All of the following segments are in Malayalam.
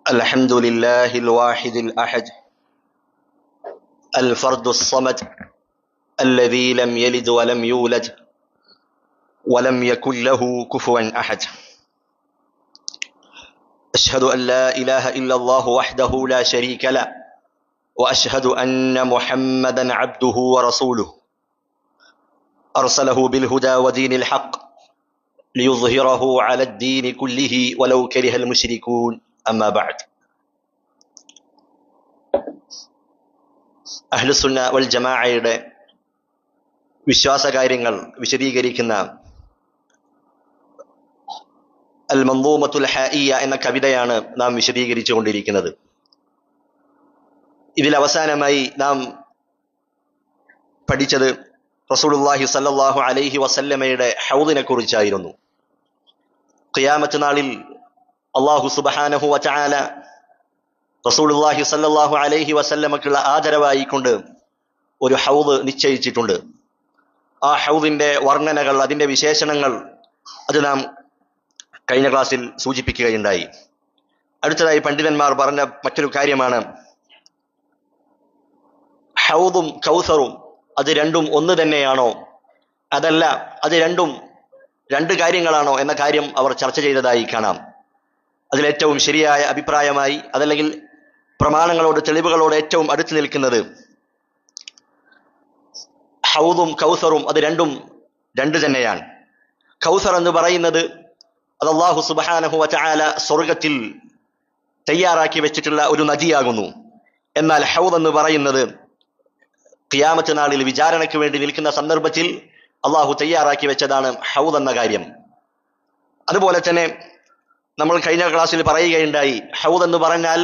الحمد لله الواحد الأحد الفرد الصمد الذي لم يلد ولم يولد ولم يكن له كفوا أحد. أشهد أن لا إله إلا الله وحده لا شريك له وأشهد أن محمدا عبده ورسوله أرسله بالهدى ودين الحق ليظهره على الدين كله ولو كره المشركون. أما بعد. അഹ്ലുസുന്ന വൽ ജമാഅയുടെ വിശ്വാസകാര്യങ്ങൾ വിശദീകരിക്കുന്ന അൽ മൻദൂമത്തുൽ ഹായിയ എന്ന കവിതയാണ് നാം വിശദീകരിച്ചു കൊണ്ടിരിക്കുന്നത്. ഇതിൽ അവസാനമായി നാം പഠിച്ചത് റസൂലുള്ളാഹി സ്വല്ലല്ലാഹു അലൈഹി വസല്ലമയുടെ ഹൗദിനെ കുറിച്ചായിരുന്നു. ഖിയാമത്ത് നാളിൽ അല്ലാഹു സുബ്ഹാനഹു വ തആല റസൂലുള്ളാഹി സ്വല്ലല്ലാഹു അലൈഹി വസല്ലമക്കുള്ള ആദരവായിക്കൊണ്ട് ഒരു ഹൗദ് നിശ്ചയിച്ചിട്ടുണ്ട്. ആ ഹൗദിന്റെ വർണ്ണനകൾ, അതിന്റെ വിശേഷണങ്ങൾ അത് നാം കഴിഞ്ഞ ക്ലാസ്സിൽ സൂചിപ്പിക്കുകയുണ്ടായി. അടുത്തതായി പണ്ഡിതന്മാർ പറഞ്ഞ മറ്റൊരു കാര്യമാണ്, ഹൗദും കൗസറും അത് രണ്ടും ഒന്ന് തന്നെയാണോ, അതല്ല അത് രണ്ടും രണ്ട് കാര്യങ്ങളാണോ എന്ന കാര്യം അവർ ചർച്ച ചെയ്തതായി കാണാം. അതിലേറ്റവും ശരിയായ അഭിപ്രായമായി, അതല്ലെങ്കിൽ പ്രമാണങ്ങളോട് തെളിവുകളോട് ഏറ്റവും അടുത്ത് നിൽക്കുന്നത്, ഹൗദും കൗസറും അത് രണ്ടും രണ്ട് തന്നെയാണ്. കൗസർ എന്ന് പറയുന്നത് അത് അല്ലാഹു സുബ്ഹാനഹു വ തആല സ്വർഗത്തിൽ തയ്യാറാക്കി വെച്ചിട്ടുള്ള ഒരു നദിയാകുന്നു. എന്നാൽ ഹൗദ് എന്ന് പറയുന്നത് ഖിയാമത്ത് നാളിൽ വിചാരണയ്ക്ക് വേണ്ടി നിൽക്കുന്ന സന്ദർഭത്തിൽ അല്ലാഹു തയ്യാറാക്കി വെച്ചതാണ് ഹൗദ് എന്ന കാര്യം. അതുപോലെ തന്നെ നമ്മൾ കഴിഞ്ഞ ക്ലാസ്സിൽ പറയുകയുണ്ടായി, ഹൗദ് എന്ന് പറഞ്ഞാൽ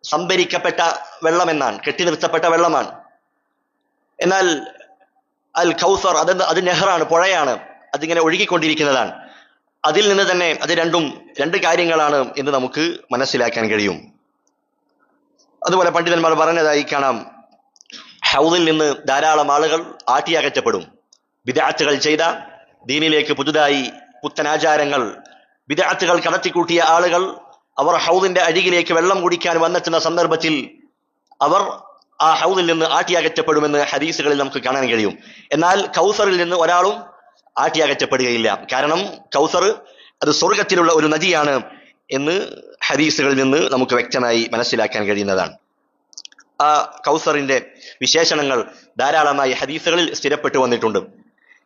സംഭരിക്കപ്പെട്ട വെള്ളമെന്നാണ്, കെട്ടി നിർത്തപ്പെട്ട വെള്ളമാണ്. എന്നാൽ അൽ കൗസർ അത് നെഹ്റാണ്, പുഴയാണ്, അതിങ്ങനെ ഒഴുകിക്കൊണ്ടിരിക്കുന്നതാണ്. അതിൽ നിന്ന് തന്നെ അത് രണ്ടും രണ്ട് കാര്യങ്ങളാണ് എന്ന് നമുക്ക് മനസ്സിലാക്കാൻ കഴിയും. അതുപോലെ പണ്ഡിതന്മാർ പറഞ്ഞതായി കാണാം, ഹൗദിൽ നിന്ന് ധാരാളം ആളുകൾ ആട്ടിയകറ്റപ്പെടും. ബിദ്അത്തുകൾ ചെയ്ത, ദീനിലേക്ക് പുതുതായി പുത്തനാചാരങ്ങൾ, ബിദ്അത്തുകൾ കടത്തിക്കൂട്ടിയ ആളുകൾ അവർ ഹൗദിന്റെ അരികിലേക്ക് വെള്ളം കുടിക്കാൻ വന്നെത്തുന്ന സന്ദർഭത്തിൽ അവർ ആ ഹൗദിൽ നിന്ന് ആട്ടിയകറ്റപ്പെടുമെന്ന് ഹദീസുകളിൽ നമുക്ക് കാണാൻ കഴിയും. എന്നാൽ കൗസറിൽ നിന്ന് ഒരാളും ആട്ടിയകറ്റപ്പെടുകയില്ല. കാരണം കൗസർ അത് സ്വർഗത്തിലുള്ള ഒരു നദിയാണ് എന്ന് ഹദീസുകളിൽ നിന്ന് നമുക്ക് വ്യക്തമായി മനസ്സിലാക്കാൻ കഴിയുന്നതാണ്. ആ കൗസറിന്റെ വിശേഷണങ്ങൾ ധാരാളമായി ഹദീസുകളിൽ സ്ഥിരപ്പെട്ടു വന്നിട്ടുണ്ട്.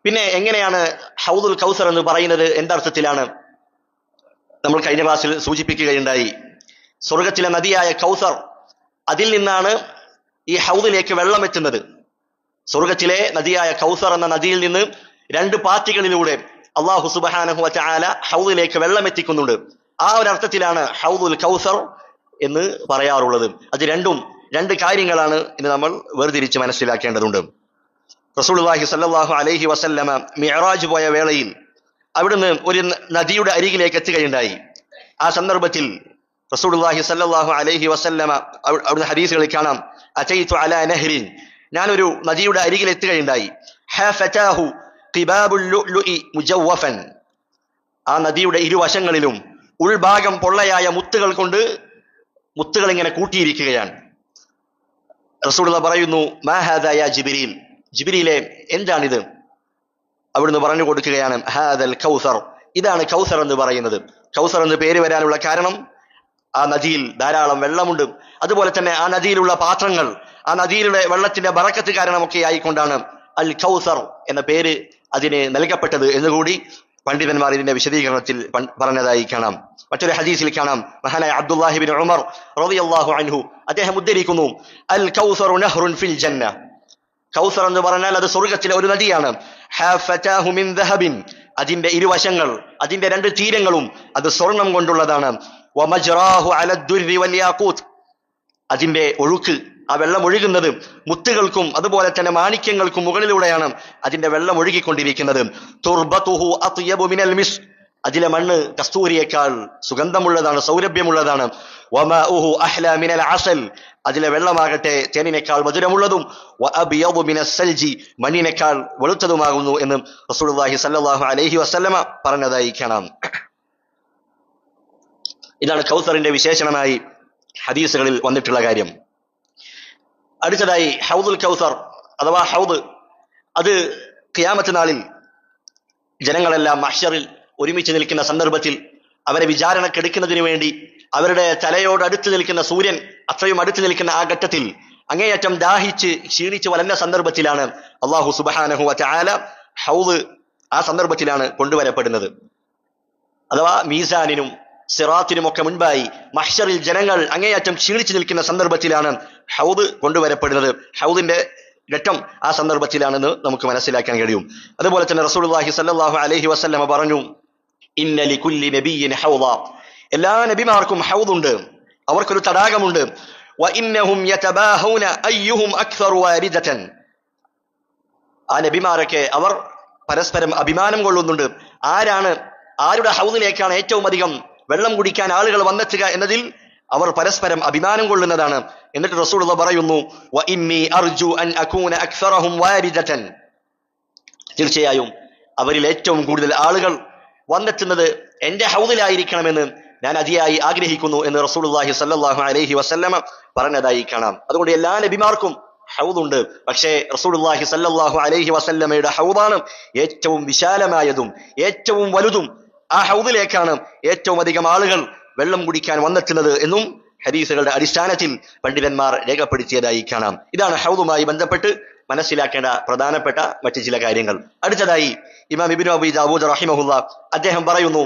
പിന്നെ എങ്ങനെയാണ് ഹൗദുൽ കൗസർ എന്ന് പറയുന്നത്, എന്തർത്ഥത്തിലാണ്? നമ്മൾ കഴിഞ്ഞ ക്ലാസ്സിൽ സൂചിപ്പിക്കുകയുണ്ടായി, സ്വർഗത്തിലെ നദിയായ കൗസർ, അതിൽ നിന്നാണ് ഈ ഹൗദിലേക്ക് വെള്ളം എത്തുന്നത്. സ്വർഗത്തിലെ നദിയായ കൗസർ എന്ന നദിയിൽ നിന്ന് രണ്ട് പാത്തികളിലൂടെ അല്ലാഹു സുബ്ഹാനഹു വ തആല ഹൗദിലേക്ക് വെള്ളം എത്തിക്കുന്നുണ്ട്. ആ ഒരു അർത്ഥത്തിലാണ് ഹൗദുൽ കൗസർ എന്ന് പറയാറുള്ളത്. അത് രണ്ടും രണ്ട് കാര്യങ്ങളാണ് എന്ന് നമ്മൾ വേർതിരിച്ച് മനസ്സിലാക്കേണ്ടതുണ്ട്. റസൂലുള്ളാഹി സ്വല്ലല്ലാഹു അലൈഹി വസല്ലമ മിഅ്റാജ് പോയ വേളയിൽ അവിടുന്ന് ഒരു നദിയുടെ അരികിലേക്ക് എത്തുകയുണ്ടായി. ആ സന്ദർഭത്തിൽ റസൂലുള്ളാഹി സ്വല്ലല്ലാഹു അലൈഹി വസല്ലമ അവിടുന്ന് ഹദീസുകളിൽ കാണാം, അതൈതു അലാ നഹ്രിൻ, ഞാനൊരു നദിയുടെ അരികിൽ എത്തുകയുണ്ടായി. ഹഫതാഹു ഖിബാബുൽ ലുഅ്ലുഇ മുജവ്വഫൻ, ആ നദിയുടെ ഇരുവശങ്ങളിലും ഉൾഭാഗം പൊള്ളയായ മുത്തുകൾ കൊണ്ട് മുത്തുകൾ ഇങ്ങനെ കൂട്ടിയിരിക്കുകയാണ്. റസൂലുള്ളാഹി പറയുന്നു, മാ ഹാദാ യാ ജിബ്രീൽ, ജിബ്രീലെ എന്താണിത്? അവിടുന്ന് പറഞ്ഞു കൊടുക്കുകയാണ്, ഹാദൽ കൗസർ, ഇതാണ് കൗസർ എന്ന് പറയുന്നത്. കൗസർ എന്ന് പേര് വരാനുള്ള കാരണം ആ നദിയിൽ ധാരാളം വെള്ളമുണ്ട്. അതുപോലെ തന്നെ ആ നദിയിലുള്ള പാത്രങ്ങൾ, ആ നദിയിലുള്ള വെള്ളത്തിന്റെ ബറക്കത്ത് കാരണമൊക്കെ ആയിക്കൊണ്ടാണ് അൽ കൗസർ എന്ന പേര് അതിന് നൽകപ്പെട്ടത് എന്നുകൂടി പണ്ഡിതന്മാർ ഇതിന്റെ വിശദീകരണത്തിൽ പറഞ്ഞതായി കാണാം. മറ്റൊരു ഹദീസിൽ കാണാം, മഹാനായ അബ്ദുല്ലാഹി ഇബ്നു ഉമർ റളിയല്ലാഹു അൻഹു അദ്ദേഹം ഉദ്ധരിക്കുന്നു, അൽ കൗസറു നഹ്റുൻ ഫിൽ ജന്ന, കൗസർ എന്ന് പറഞ്ഞാൽ അത് സ്വർഗത്തിലെ ഒരു നദിയാണ്. ഹഫതാഹു മിൻ ദഹബിൻ, അതിന്റെ ഇരുവശങ്ങൾ, അതിന്റെ രണ്ട് തീരങ്ങളും അത് സ്വർണം കൊണ്ടുള്ളതാണ്. വമജ്റാഹു അല ദുർരി വൽ യാഖൂത്ത്, അതിന്റെ ഒഴുക്ക്, ആ വെള്ളം ഒഴുകുന്നത് മുത്തുകൾക്കും അതുപോലെ തന്നെ മാണിക്യങ്ങൾക്കും മുകളിലൂടെയാണ് അതിന്റെ വെള്ളം ഒഴുകിക്കൊണ്ടിരിക്കുന്നത്. തുർബതുഹു അത്യബു മിനൽ മിസ്, അതിലെ മണ്ണ് കസ്തൂരിയേക്കാൾ സുഗന്ധമുള്ളതാണ്, സൗരഭ്യമുള്ളതാണ്. വമാഉഹു അഹ്ലാ മിനൽ അസൽ, അതിലെ വെള്ളമാകട്ടെ തേനിനേക്കാൾ മധുരമുള്ളതും വഅബിയദു മിനസ് സൽജി, മണ്ണിനേക്കാൾ വെളുത്തതുമാകുന്നു എന്ന് റസൂലുള്ളാഹി സ്വല്ലല്ലാഹു അലൈഹി വസല്ലമ പറഞ്ഞതായി കാണാം. ഇതാണ് കൗസറിന്റെ വിശേഷണമായി ഹദീസുകളിൽ വന്നിട്ടുള്ള കാര്യം. അടുത്തതായി ഹൗദുൽ കൗസർ അഥവാ ഹൗദ്, അത് ഖിയാമത്ത് നാളിൽ ജനങ്ങളെല്ലാം മഹ്ശറിൽ ഒരുമിച്ച് നിൽക്കുന്ന സന്ദർഭത്തിൽ അവരെ വിചാരണക്കെടുക്കുന്നതിന് വേണ്ടി അവരുടെ തലയോട് അടുത്ത് നിൽക്കുന്ന സൂര്യൻ അത്രയും അടുത്ത് നിൽക്കുന്ന ആ ഘട്ടത്തിൽ അങ്ങേയറ്റം ദാഹിച്ച് ക്ഷീണിച്ച് വലഞ്ഞ സന്ദർഭത്തിലാണ് അല്ലാഹു സുബ്ഹാനഹു വ തആല ഹൗദ് ആ സന്ദർഭത്തിലാണ് കൊണ്ടുവരപ്പെടുന്നത്. അഥവാ മീസാനിനും സിറാത്തിനും ഒക്കെ മുൻപായി മഹ്ശറിൽ ജനങ്ങൾ അങ്ങേയറ്റം ക്ഷീണിച്ചു നിൽക്കുന്ന സന്ദർഭത്തിലാണ് ഹൗദ് കൊണ്ടുവരപ്പെടുന്നത്. ഹൗദിന്റെ ഘട്ടം ആ സന്ദർഭത്തിലാണെന്ന് നമുക്ക് മനസ്സിലാക്കാൻ കഴിയും. അതുപോലെ തന്നെ റസൂലുള്ളാഹി സ്വല്ലല്ലാഹു അലൈഹി വസല്ലമ പറഞ്ഞു, ഇന്ന ലികുല്ലി നബിയ്യിൻ ഹൗദ, എല്ലാ നബിമാർക്കും ഹൗദുണ്ട്, അവർക്കൊരു തടാകമുണ്ട്. വ ഇന്നഹും യതബാഹൂന അയ്യുഹും അക്സറു വാരിദതൻ, ആ നബിമാരൊക്കെ അവർ പരസ്പരം അഭിമാനം കൊള്ളുന്നുണ്ട്, ആരുടെ ഹൗദിലേക്കാണ് ഏറ്റവും അധികം വെള്ളം കുടിക്കാൻ ആളുകൾ വന്നെത്തുക എന്നതിൽ അവർ പരസ്പരം അഭിമാനം കൊള്ളുന്നതാണ്. എന്നിട്ട് റസൂലുള്ളാഹി പറയുന്നു, വ ഇന്നി അർജു അൻ അകൂന അക്സറഹും വാരിദതൻ, തീർച്ചയായും അവരിൽ ഏറ്റവും കൂടുതൽ ആളുകൾ വന്നെത്തുന്നത് എന്റെ ഹൗദിലായിരിക്കണമെന്ന് ഞാൻ അതിയായി ആഗ്രഹിക്കുന്നു എന്ന് റസൂലുള്ളാഹി സ്വല്ലല്ലാഹു അലൈഹി വസല്ലമ പറഞ്ഞതായി കാണാം. അതുകൊണ്ട് എല്ലാ നബിമാർക്കും ഹൗദുണ്ട്. പക്ഷേ റസൂലുള്ളാഹി സ്വല്ലല്ലാഹു അലൈഹി വസല്ലമയുടെ ഹൗദാണ് ഏറ്റവും വിശാലമായതും ഏറ്റവും വലുതും. ആ ഹൗദിലേക്കാണ് ഏറ്റവും അധികം ആളുകൾ വെള്ളം കുടിക്കാൻ വന്നെത്തുന്നത് എന്നും ഹദീസുകളുടെ അടിസ്ഥാനത്തിൽ പണ്ഡിതന്മാർ രേഖപ്പെടുത്തിയതായി കാണാം. ഇതാണ് ഹൗദുമായി ബന്ധപ്പെട്ട് മനസ്സിലാക്കേണ്ട പ്രധാനപ്പെട്ട മറ്റു ചില കാര്യങ്ങൾ. അടുത്തതായി ഇമാം ഇബ്നു അബീ ദാവൂദ് റഹിമഹുല്ലാഹ് അദ്ദേഹം പറയുന്നു,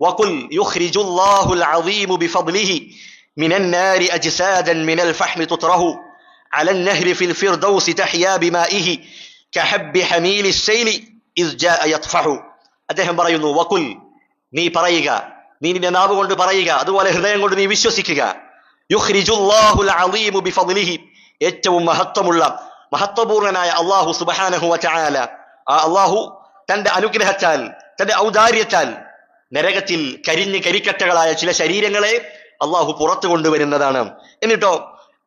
വഖുൽ യുഖ്രിജുല്ലാഹുൽ അദീമു ബിഫദ്ലിഹി മിനൻ നാരി അജ്സാദൻ മിനൽ ഫഹ്മി തുത്രഹു Allen Nahri fill Ferdowsi തഹ്യാ ബിമാഇഹി കഹബ്ബി ഹമീലിസ് സൈലി is ജാഅ യത്ഫഹു. അദ്ദേഹം പറയുന്നു, വഖുൽ, നീ പറയുക, നീ നിന്റെ നാവ് കൊണ്ട് പറയുക, അതുപോലെ ഹൃദയം കൊണ്ട് നീ വിശ്വസിക്കുക. യുഖ്രിജുല്ലാഹുൽ അദീമു ബിഫദ്ലിഹി, ഏറ്റവും മഹത്വപൂർണനായ അല്ലാഹു സുബ്ഹാനഹു വ തആല, ആ അല്ലാഹു തന്റെ അനുഗ്രഹത്താൽ തന്റെ ഔദാര്യത്താൽ നരകത്തിൽ കരിക്കട്ടകളായ ചില ശരീരങ്ങളെ അല്ലാഹു പുറത്തു കൊണ്ടുവരുന്നതാണ്. എന്നിട്ടോ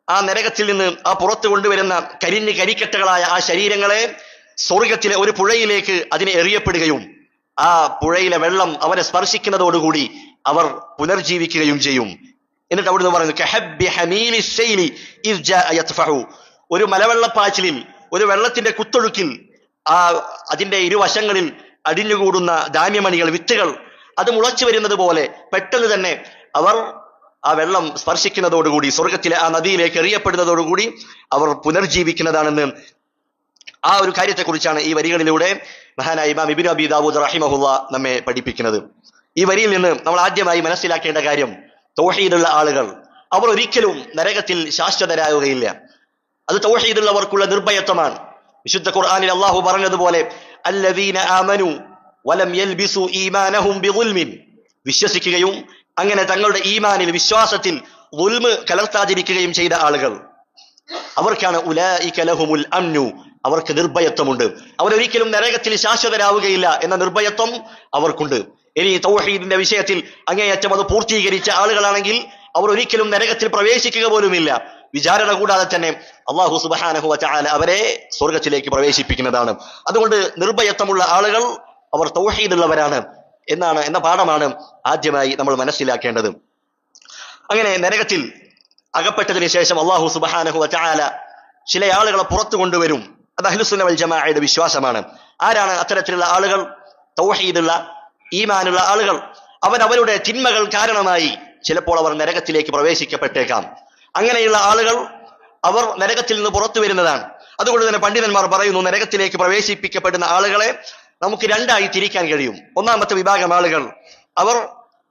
ആ നരകത്തിൽ നിന്ന് ആ പുറത്തു കൊണ്ടുവരുന്ന കരിക്കട്ടകളായ ആ ശരീരങ്ങളെ സ്വർഗത്തിലെ ഒരു പുഴയിലേക്ക് അതിനെ എറിയപ്പെടുകയും ആ പുഴയിലെ വെള്ളം അവരെ സ്പർശിക്കുന്നതോടുകൂടി അവർ പുനർജീവിക്കുകയും ചെയ്യും. എന്നിട്ട് അവിടുന്ന് പറയുന്നു, കഹബ്ബി ഹമീലിസ് സൈലി ഇസ് ജാഅ യത്ഫഹു, ഒരു മലവെള്ളപ്പാച്ചിലിൽ, ഒരു വെള്ളത്തിന്റെ കുത്തൊഴുക്കിൽ അതിന്റെ ഇരുവശങ്ങളിൽ അടിഞ്ഞുകൂടുന്ന ധാന്യമണികൾ, വിത്തുകൾ, അത് മുളച്ചു വരുന്നത് പോലെ പെട്ടെന്ന് തന്നെ അവർ ആ വെള്ളം സ്പർശിക്കുന്നതോടുകൂടി സ്വർഗത്തിലെ ആ നദിയിലേക്ക് എറിയപ്പെടുന്നതോടുകൂടി അവർ പുനർജീവിക്കുന്നതാണെന്ന് ആ ഒരു കാര്യത്തെക്കുറിച്ചാണ് ഈ വരികളിലൂടെ മഹാനായ ഇമാം ഇബ്നു അബീ ദാവൂദ് റഹിമഹുല്ലാഹ് നമ്മെ പഠിപ്പിക്കുന്നത്. ഈ വരിയിൽ നിന്ന് നമ്മൾ ആദ്യമായി മനസ്സിലാക്കേണ്ട കാര്യം, തൗഹീദുള്ള ആളുകൾ അവർ ഒരിക്കലും നരകത്തിൽ ശാശ്വതരാകുകയില്ല. അത് തൗഹീദുള്ളവർക്കുള്ള നിർഭയത്വമാണ്. വിശുദ്ധ ഖുർആനിൽ അല്ലാഹു പറഞ്ഞതുപോലെ, അല്ലദീന ആമനു വലം യൽബിസു ഈമാനഹും ബിദുൽമിൻ, വിശ്വസിക്കുകയും അങ്ങനെ തങ്ങളുടെ ഈമാനിൽ, വിശ്വാസത്തിൽ ദുൽമ് കലർത്താതിരിക്കുകയും ചെയ്ത ആളുകൾ, അവർക്കാണ് ഉലൈക ലഹുമുൽ അംനു, അവർക്ക് നിർഭയത്വമുണ്ട്. അവരൊരിക്കലും നരകത്തിൽ ശാശ്വതരാവുകയില്ല എന്ന നിർഭയത്വം അവർക്കുണ്ട്. ഇനി തൗഹീദിന്റെ വിഷയത്തിൽ അങ്ങേയറ്റം അത് പൂർത്തീകരിച്ച ആളുകളാണെങ്കിൽ അവർ ഒരിക്കലും നരകത്തിൽ പ്രവേശിക്കുക പോലുമില്ല. വിചാരണ കൂടാതെ തന്നെ അല്ലാഹു സുബ്ഹാനഹു വ തആല അവരെ സ്വർഗത്തിലേക്ക് പ്രവേശിപ്പിക്കുന്നതാണ്. അതുകൊണ്ട് നിർഭയത്വമുള്ള ആളുകൾ അവർ തൗഹീദുള്ളവരാണ് എന്ന പാഠമാണ് ആദ്യമായി നമ്മൾ മനസ്സിലാക്കേണ്ടത്. അങ്ങനെ നരകത്തിൽ അകപ്പെട്ടതിന് ശേഷം അല്ലാഹു സുബ്ഹാനഹു വ തആല ചില ആളുകളെ പുറത്തു കൊണ്ടുവരും. അത് അഹ്ലുസുന്ന വൽ ജമാഅയുടെ വിശ്വാസമാണ്. ആരാണ് അത്തരത്തിലുള്ള ആളുകൾ? തൗഹീദുള്ള, ഈമാനുള്ള ആളുകൾ. അവരുടെ തിന്മകൾ കാരണമായി ചിലപ്പോൾ അവർ നരകത്തിലേക്ക് പ്രവേശിക്കപ്പെട്ടേക്കാം. അങ്ങനെയുള്ള ആളുകൾ അവർ നരകത്തിൽ നിന്ന് പുറത്തു വരുന്നതാണ്. അതുകൊണ്ട് തന്നെ പണ്ഡിതന്മാർ പറയുന്നു, നരകത്തിലേക്ക് പ്രവേശിപ്പിക്കപ്പെടുന്ന ആളുകളെ നമുക്ക് രണ്ടായി തിരിക്കാൻ കഴിയും. ഒന്നാമത്തെ വിഭാഗം ആളുകൾ അവർ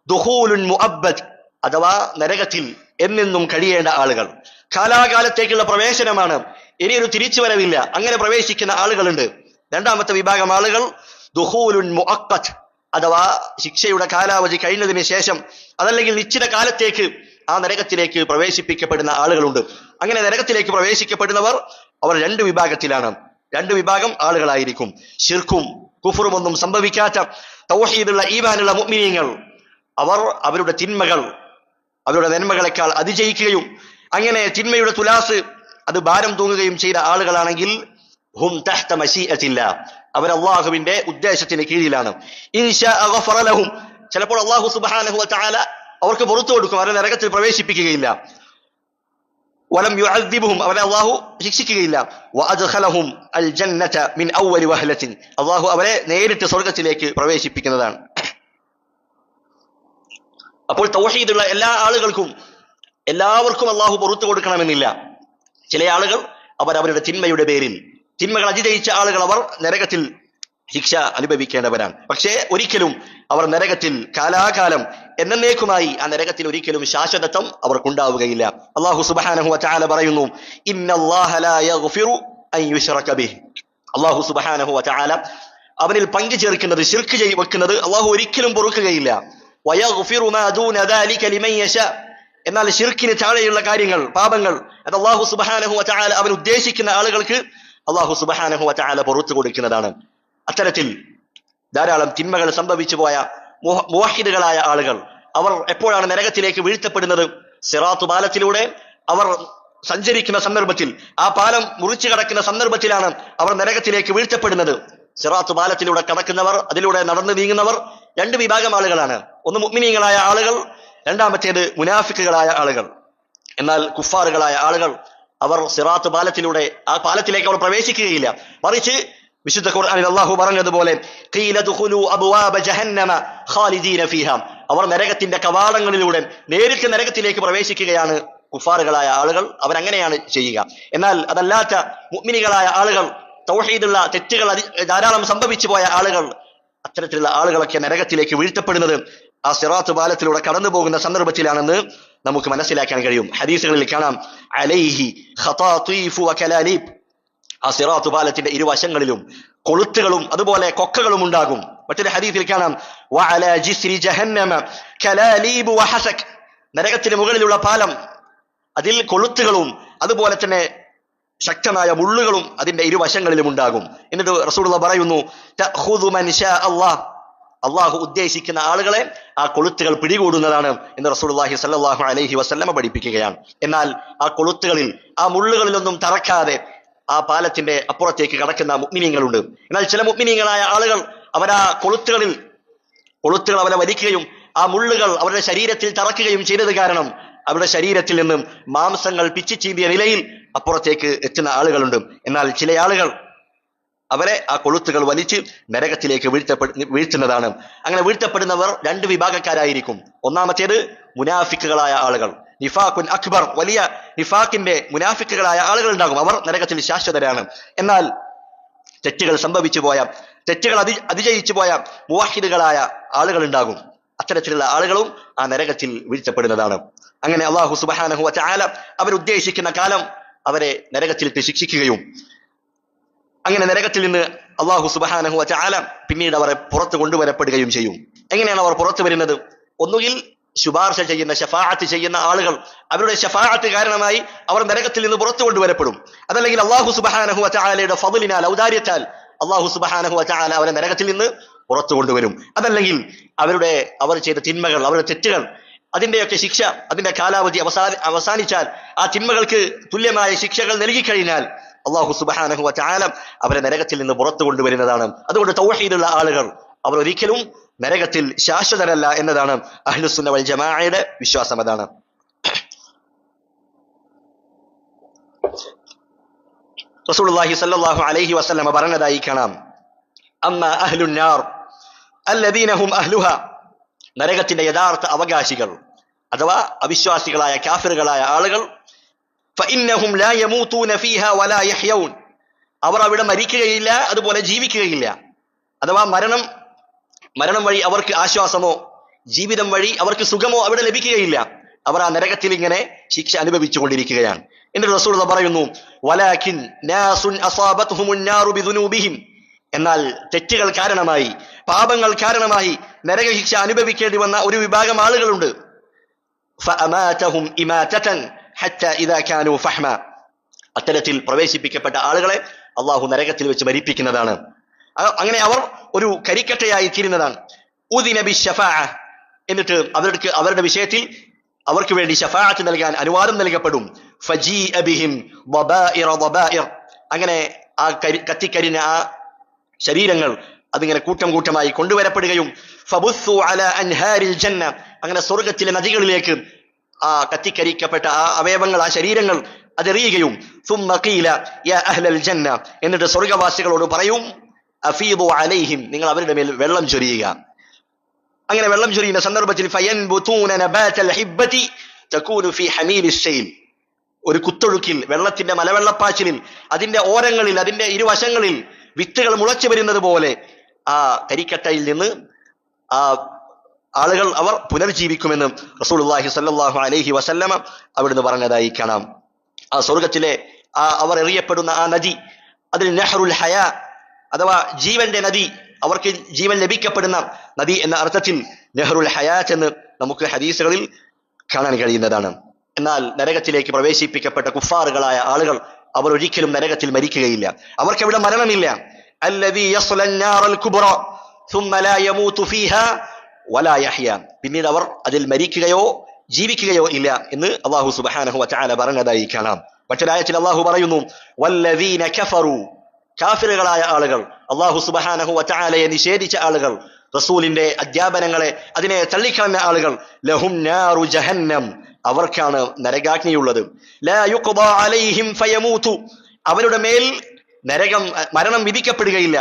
ദുഖൂലുൻ മുഅബ്ബദ്, അഥവാ നരകത്തിൽ എന്നെന്നും കഴിയേണ്ട ആളുകൾ. കാലാകാലത്തേക്കുള്ള പ്രവേശനമാണ്, ഇനിയൊരു തിരിച്ചുവരവില്ല, അങ്ങനെ പ്രവേശിക്കുന്ന ആളുകളുണ്ട്. രണ്ടാമത്തെ വിഭാഗം ആളുകൾ ദുഖൂലുൻ മുഅഖ്ഖത്ത്, അഥവാ ശിക്ഷയുടെ കാലാവധി കഴിഞ്ഞതിന് ശേഷം അതല്ലെങ്കിൽ നിശ്ചിത കാലത്തേക്ക് ആ നരകത്തിലേക്ക് പ്രവേശിപ്പിക്കപ്പെടുന്ന ആളുകളുണ്ട്. അങ്ങനെ നരകത്തിലേക്ക് പ്രവേശിക്കപ്പെടുന്നവർ അവർ രണ്ട് വിഭാഗത്തിലാണ്. രണ്ട് വിഭാഗം ആളുകളായിരിക്കും. ശിർക്കും കുഫറും ഒന്നും സംഭവിക്കാത്ത തൗഹീദുള്ള ഈമാനുള്ള മുഅ്മിനീങ്ങൾ, അവർ അവരുടെ തിന്മകൾ അവരുടെ നന്മകളെക്കാൾ അതിജയിക്കുകയും അങ്ങനെ തിന്മയുടെ തുലാസ് അത് ഭാരം തൂങ്ങുകയും ചെയ്ത ആളുകളാണെങ്കിൽ ഹും തഹ്ത മശീഅത്തില്ലാ, അവർ അല്ലാഹുവിന്റെ ഉദ്ദേശത്തിന് കീഴിലാണ്. ഇൻശാഅ ഗഫറ ലഹും, ചിലപ്പോൾ അല്ലാഹു സുബ്ഹാനഹു വ തആല അവർക്ക് പുറത്തു കൊടുക്കും, അവരെ നരകത്തിൽ പ്രവേശിപ്പിക്കുകയില്ല. വലം യുഅദ്ദിബുഹും, അവരെ അല്ലാഹു ശിക്ഷിക്കുകയില്ല. വഅദ്ഖലഹും അൽ ജന്നത മിൻ അവ്വലി വഹ്ലത്തിൻ, അല്ലാഹു അവരെ നേരിട്ട് സ്വർഗ്ഗത്തിലേക്ക് പ്രവേശിപ്പിക്കുന്നതാണ്. അപ്പോൾ തൗഹീദുള്ള എല്ലാ ആളുകൾക്കും എല്ലാവർക്കും അല്ലാഹു പുറത്തു കൊടുക്കണമെന്നില്ല. ചില ആളുകൾ അവരവരുടെ തിന്മയുടെ പേരിൽ, തിന്മകൾ അതിജയിച്ച ആളുകൾ, അവർ നരകത്തിൽ ശിക്ഷ അനുഭവിക്കേണ്ടവരാണ്. പക്ഷേ ഒരിക്കലും അവർ നരകത്തിൽ കാലാകാലം എന്നേക്കുമായി ആ നരകത്തിൽ ഒരിക്കലും ശാശ്വതത്വം അവർക്കുണ്ടാവുകയില്ല. അല്ലാഹു സുബ്ഹാനഹു വ തആല പറയുന്നു, ഇന്നല്ലാഹ ലാ യഗ്ഫിറു അൻ യുശ്റക ബിഹി, അല്ലാഹു സുബ്ഹാനഹു വ തആല അവനിൽ പങ്കു ചേർക്കുന്നത്, ശിർക്ക് വെക്കുന്നത് അല്ലാഹു ഒരിക്കലും പൊറുക്കുകയില്ല. വയഗ്ഫിറു മാ ദൂന ദാലിക ലിമൻ യശാ, എന്നാൽ ശിർക്കിന് താഴെയുള്ള കാര്യങ്ങൾ, പാപങ്ങൾ, അത് അല്ലാഹു സുബ്ഹാനഹു വ തആല അവൻ ഉദ്ദേശിക്കുന്ന ആളുകൾക്ക് അല്ലാഹു സുബ്ഹാനഹു വ തആല പുറത്തു കൊടുക്കുന്നതാണ്. അത്തരത്തിൽ ധാരാളം തിന്മകൾ സംഭവിച്ചു പോയ മുവഹിദുകളായ ആളുകൾ അവർ എപ്പോഴാണ് നരകത്തിലേക്ക് വീഴ്ത്തപ്പെടുന്നത്? സിറാത്ത് പാലത്തിലൂടെ അവർ സഞ്ചരിക്കുന്ന സന്ദർഭത്തിൽ, ആ പാലം മുറിച്ചു കടക്കുന്ന സന്ദർഭത്തിലാണ് അവർ നരകത്തിലേക്ക് വീഴ്ത്തപ്പെടുന്നത്. സിറാത്ത് പാലത്തിലൂടെ കടക്കുന്നവർ, അതിലൂടെ നടന്നു നീങ്ങുന്നവർ രണ്ട് വിഭാഗം ആളുകളാണ്. ഒന്ന് മുഅ്മിനീങ്ങളായ ആളുകൾ, രണ്ടാമത്തേത് മുനാഫിക്കുകളായ ആളുകൾ. എന്നാൽ കുഫാറുകളായ ആളുകൾ അവർ സിറാത്ത് പാലത്തിലൂടെ ആ പാലത്തിലേക്ക് അവർ പ്രവേശിക്കുകയില്ല. മറിച്ച് വിശുദ്ധ ഖുർആനിൽ അല്ലാഹു പറഞ്ഞതുപോലെ ഖീല ദുഖുലു അബ്വാബ ജഹന്നമ ഖാലിദീന ഫീഹാ, അവർ നരകത്തിന്റെ കവാടങ്ങളിലൂടെ നേരിട്ട് നരകത്തിലേക്ക് പ്രവേശിക്കുകയാണ് കുഫാറുകളായ ആളുകൾ. അവരങ്ങനെയാണ് ചെയ്യുക. എന്നാൽ അതല്ലാത്ത മുഅ്മിനീകളായ ആളുകൾ, തൗഹീദുള്ള തെറ്റുകൾ ധാരാളം സംഭവിച്ചു പോയ ആളുകൾ, അത്തരത്തിലുള്ള ആളുകളൊക്കെ നരകത്തിലേക്ക് വീഴ്ത്തപ്പെടുന്നത് ആ സിറാത്ത് പാലത്തിലൂടെ കടന്നു പോകുന്ന സന്ദർഭത്തിലാണെന്ന് നമുക്ക് മനസ്സിലാക്കാൻ കഴിയും. ഹദീസുകളിൽ കാണാം, അലൈഹി ഖതാതീഫു വകലാലീബ്, ആ സിറാത്ത് പാലത്തിന്റെ ഇരുവശങ്ങളിലും കൊളുത്തുകളും അതുപോലെ കൊക്കകളും ഉണ്ടാകും. മറ്റൊരു ഹദീസിൽ കാണാം, വഅലാ ജിസ്രി ജഹന്നമ കലാലീബ് വഹസക്, നരകത്തിന് മുകളിലുള്ള പാലം, അതിൽ കൊളുത്തുകളും അതുപോലെ തന്നെ ശക്തമായ മുള്ളുകളും അതിന്റെ ഇരുവശങ്ങളിലും ഉണ്ടാകും. എന്നിട്ട് റസൂലുള്ളാഹി പറയുന്നു, തഖുദു മൻ ശാ അല്ലാഹ്, അല്ലാഹു ഉദ്ദേശിക്കുന്ന ആളുകളെ ആ കൊളുത്തുകൾ പിടികൂടുന്നതാണ് എന്ന് റസൂലുള്ളാഹി സ്വല്ലല്ലാഹു അലൈഹി വസല്ലമ പഠിപ്പിക്കുകയാണ്. എന്നാൽ ആ കൊളുത്തുകളിൽ, ആ മുള്ളുകളിലൊന്നും തറക്കാതെ ആ പാലത്തിന്റെ അപ്പുറത്തേക്ക് കടക്കുന്ന മുഅ്മിനീങ്ങളുണ്ട്. എന്നാൽ ചില മുഅ്മിനീങ്ങളായ ആളുകൾ അവരാ കൊളുത്തുകൾ അവരെ വലിക്കുകയും ആ മുള്ളുകൾ അവരുടെ ശരീരത്തിൽ തറക്കുകയും ചെയ്തത് കാരണം അവരുടെ ശരീരത്തിൽ നിന്നും മാംസങ്ങൾ പിച്ചിച്ചീന്തിയ നിലയിൽ അപ്പുറത്തേക്ക് എത്തുന്ന ആളുകളുണ്ട്. എന്നാൽ ചില ആളുകൾ അവരെ ആ കൊളുത്തുകൾ വലിച്ച് നരകത്തിലേക്ക് വീഴ്ത്തുന്നതാണ്. അങ്ങനെ വീഴ്ത്തപ്പെടുന്നവർ രണ്ട് വിഭാഗക്കാരായിരിക്കും. ഒന്നാമത്തേത് മുനാഫിക്കുകളായ ആളുകൾ, നിഫാഖുൻ അക്ബർ, വലിയ നിഫാഖിന്റെ മുനാഫിക്കുകളായ ആളുകൾ ഉണ്ടാകും. അവർ നരകത്തിൽ ശാശ്വതരാണ്. എന്നാൽ തെറ്റുകൾ സംഭവിച്ചു പോയ, തെറ്റുകൾ അതിജയിച്ചു പോയ മുവഹിദുകളായ ആളുകൾ ഉണ്ടാകും. അത്തരത്തിലുള്ള ആളുകളും ആ നരകത്തിൽ വീഴ്ത്തപ്പെടുന്നതാണ്. അങ്ങനെ അല്ലാഹു സുബ്ഹാനഹു വ തആല അവരുദ്ദേശിക്കുന്ന കാലം അവരെ നരകത്തിൽ ശിക്ഷിക്കുകയും അങ്ങനെ നരകത്തിൽ നിന്ന് അല്ലാഹു സുബ്ഹാനഹു വ തആല പിന്നീട് അവരെ പുറത്തു കൊണ്ടുവരപ്പെടുകയും ചെയ്യും. എങ്ങനെയാണ് അവർ പുറത്തു വരുന്നത്? ഒന്നുകിൽ ശുപാർശ ചെയ്യുന്ന, ശഫാഅത്ത് ചെയ്യുന്ന ആളുകൾ, അവരുടെ ശഫാഅത്ത് കാരണമായി അവർ നരകത്തിൽ നിന്ന് പുറത്തു കൊണ്ടുവരപ്പെടും. അതല്ലെങ്കിൽ അല്ലാഹു സുബ്ഹാനഹു വ തആലയുടെ ഫദ്ലിനാൽ, ഔദാര്യത്താൽ അല്ലാഹു സുബ്ഹാനഹു വ തആല അവരെ നരകത്തിൽ നിന്ന് പുറത്തു കൊണ്ടുവരും. അതല്ലെങ്കിൽ അവർ ചെയ്ത തിന്മകൾ, അവരുടെ തെറ്റുകൾ, അതിന്റെയൊക്കെ ശിക്ഷ, അതിന്റെ കാലാവധി അവസാനിച്ചാൽ, ആ തിന്മകൾക്ക് തുല്യമായ ശിക്ഷകൾ നൽകിക്കഴിഞ്ഞാൽ അല്ലാഹു സുബ്ഹാനഹു വ തആല അവരെ നരകത്തിൽ നിന്ന് പുറത്തു കൊണ്ടുവരുന്നതാണ്. അതുകൊണ്ട് തൗഹീദുള്ള ആളുകൾ അവർ ഒരിക്കലും നരകത്തിൽ ശാശ്വതരല്ല എന്നതാണ് അഹ്ലുസുന്ന വൽ ജമാഅയുടെ വിശ്വാസം. അതാണ് റസൂലുള്ളാഹി സ്വല്ലല്ലാഹു അലൈഹി വസല്ലം പറഞ്ഞതായി കാണാം, അമ്മാ അഹ്ലുൻ നാർ അല്ലദീന ഹും അഹ്ലുഹാ, നരകത്തിന്റെ യഥാർത്ഥ അവകാശികൾ അഥവാ അവിശ്വാസികളായ കാഫിറുകളായ ആളുകൾ, ഫഇന്നഹും ലാ യമൂതൂന ഫീഹാ വലാ യഹ്യൗൻ, അവർ അവിടെ മരിക്കുകയില്ല, അതുപോലെ ജീവിക്കുകയില്ല. അഥവാ മരണം വഴി അവർക്ക് ആശ്വാസമോ ജീവിതം വഴി അവർക്ക് സുഖമോ അവിടെ ലഭിക്കുകയില്ല. അവർ ആ നരകത്തിൽ ഇങ്ങനെ ശിക്ഷ അനുഭവിച്ചു കൊണ്ടിരിക്കുകയാണ്. എന്നിട്ട് റസൂലുള്ളാഹി പറയുന്നു, വലാകിൻ നാസുൻ അസാബത്ഹുമുൻ നാറു ബിദുനൂബിഹിം, എന്നാൽ തെറ്റുകൾ കാരണമായി, പാപങ്ങൾ കാരണമായി നരകശിക്ഷ അനുഭവിക്കേണ്ടി വന്ന ഒരു വിഭാഗം ആളുകളുണ്ട്. ഫഅമാതഹും ഇമാതതൻ ഹത്താ ഇദാ കാനൂ ഫഹ്മ, അത്തരത്തിൽ പ്രവേശിപ്പിക്കപ്പെട്ട ആളുകളെ അല്ലാഹു നരകത്തിൽ വെച്ച് മരിപ്പിക്കുന്നതാണ്. അങ്ങനെ അവർ ഒരു കരിക്കട്ടയായി തീരുന്നതാണ്. ഉദിന ബിശ്ശഫാഅ, എന്നിട്ട് അവരുടെ വിഷയത്തിൽ അവർക്ക് വേണ്ടി ശഫാഅത്ത് നൽകാൻ അനുവാദം നൽകപ്പെടും. ഫജീഅ ബിഹിം ദബാഇറ, അങ്ങനെ ആ കത്തിക്കരിഞ്ഞ ആ ശരീരങ്ങൾ അതിങ്ങനെ കൂട്ടം കൂട്ടമായി കൊണ്ടുവരപ്പെടുകയും ഫബുസ്സു അലാ അൻഹാരിൽ ജന്ന, അങ്ങനെ സ്വർഗ്ഗത്തിലെ നദികളിലേക്ക് ആ കത്തിക്കരിക്കപ്പെട്ട ആ അവയവങ്ങൾ, ആ ശരീരങ്ങൾ അതെറിയുകയും ثم قيل يا اهل الجنه എന്നിട്ട് സ്വർഗ്ഗവാസികളോട് പറയും അഫീദു അലൈഹിം നിങ്ങൾ അവരുടെ മേൽ വെള്ളം ചൊരിയുക. അങ്ങനെ വെള്ളം ചൊരിയുന്ന സന്ദർഭത്തിൽ ഫയൻബുതൂന നബാതൽ ഹിബ്ബതി തകൂനു ഫീ ഹമീലിസ് സൈൽ ഒരു കുത്തൊഴുക്കിൽ വെള്ളത്തിന്റെ മലവെള്ളപ്പാച്ചിലിൽ അതിന്റെ ഓരങ്ങളിൽ അതിന്റെ ഇരുവശങ്ങളിൽ വിത്തുകൾ മുളച്ചു വരുന്നത് പോലെ ആ കരിക്കട്ടയിൽ നിന്ന് ആ ആളുകൾ അവർ പുനർജീവിക്കുമെന്ന് റസൂലുള്ളാഹി സ്വല്ലല്ലാഹു അലൈഹി വസല്ലമ അവിടുന്ന് പറഞ്ഞതായി കാണാം. ആ സ്വർഗത്തിലെ അവർ എറിയപ്പെടുന്ന ആ നദി അതിൽ നഹ്റുൽ ഹയാ അഥവാ ജീവന്റെ നദി, അവർക്ക് ജീവൻ ലഭിക്കപ്പെടുന്ന നദി എന്ന അർത്ഥത്തിൽ നെഹ്റുൽ ഹയാത്ത് എന്ന് നമുക്ക് ഹദീസുകളിൽ കാണാൻ കഴിയുന്നതാണ്. എന്നാൽ നരകത്തിലേക്ക് പ്രവേശിപ്പിക്കപ്പെട്ട കുഫാറുകളായ ആളുകൾ അവർ ഒരിക്കലും നരകത്തിൽ മരിക്കുകയില്ല. അവർക്ക് അവിടെ മരണമില്ല. അല്ലദീ യസ്ലൻ നാറൽ കുബ്റ ثم لا يموت فيها ولا يحيى പിന്നീട് അവർ അതിൽ മരിക്കുകയോ ജീവിക്കുകയോ ഇല്ല എന്ന് അല്ലാഹു സുബ്ഹാനഹു വ തആല പറഞ്ഞതായി കാണാം. മറ്റൊരായത്തിൽ അല്ലാഹു പറയുന്നു വല്ലദീന കഫറു കാഫിറുകളായ ആളുകൾ, അല്ലാഹു സുബ്ഹാനഹു വ തആലയെ നിഷേധിച്ച ആളുകൾ, റസൂലിന്റെ അധ്യാപനങ്ങളെ അതിനെ തള്ളിക്കളഞ്ഞ ആളുകൾ, ലഹും നാറു ജഹന്നം അവർക്കാണ് നരകാഗ്നിയുള്ളത്. ലാ യുഖ്ദാ അലൈഹിം ഫയമൂതു അവരുടെ മേൽ മരണം വിധിക്കപ്പെടുകയില്ല.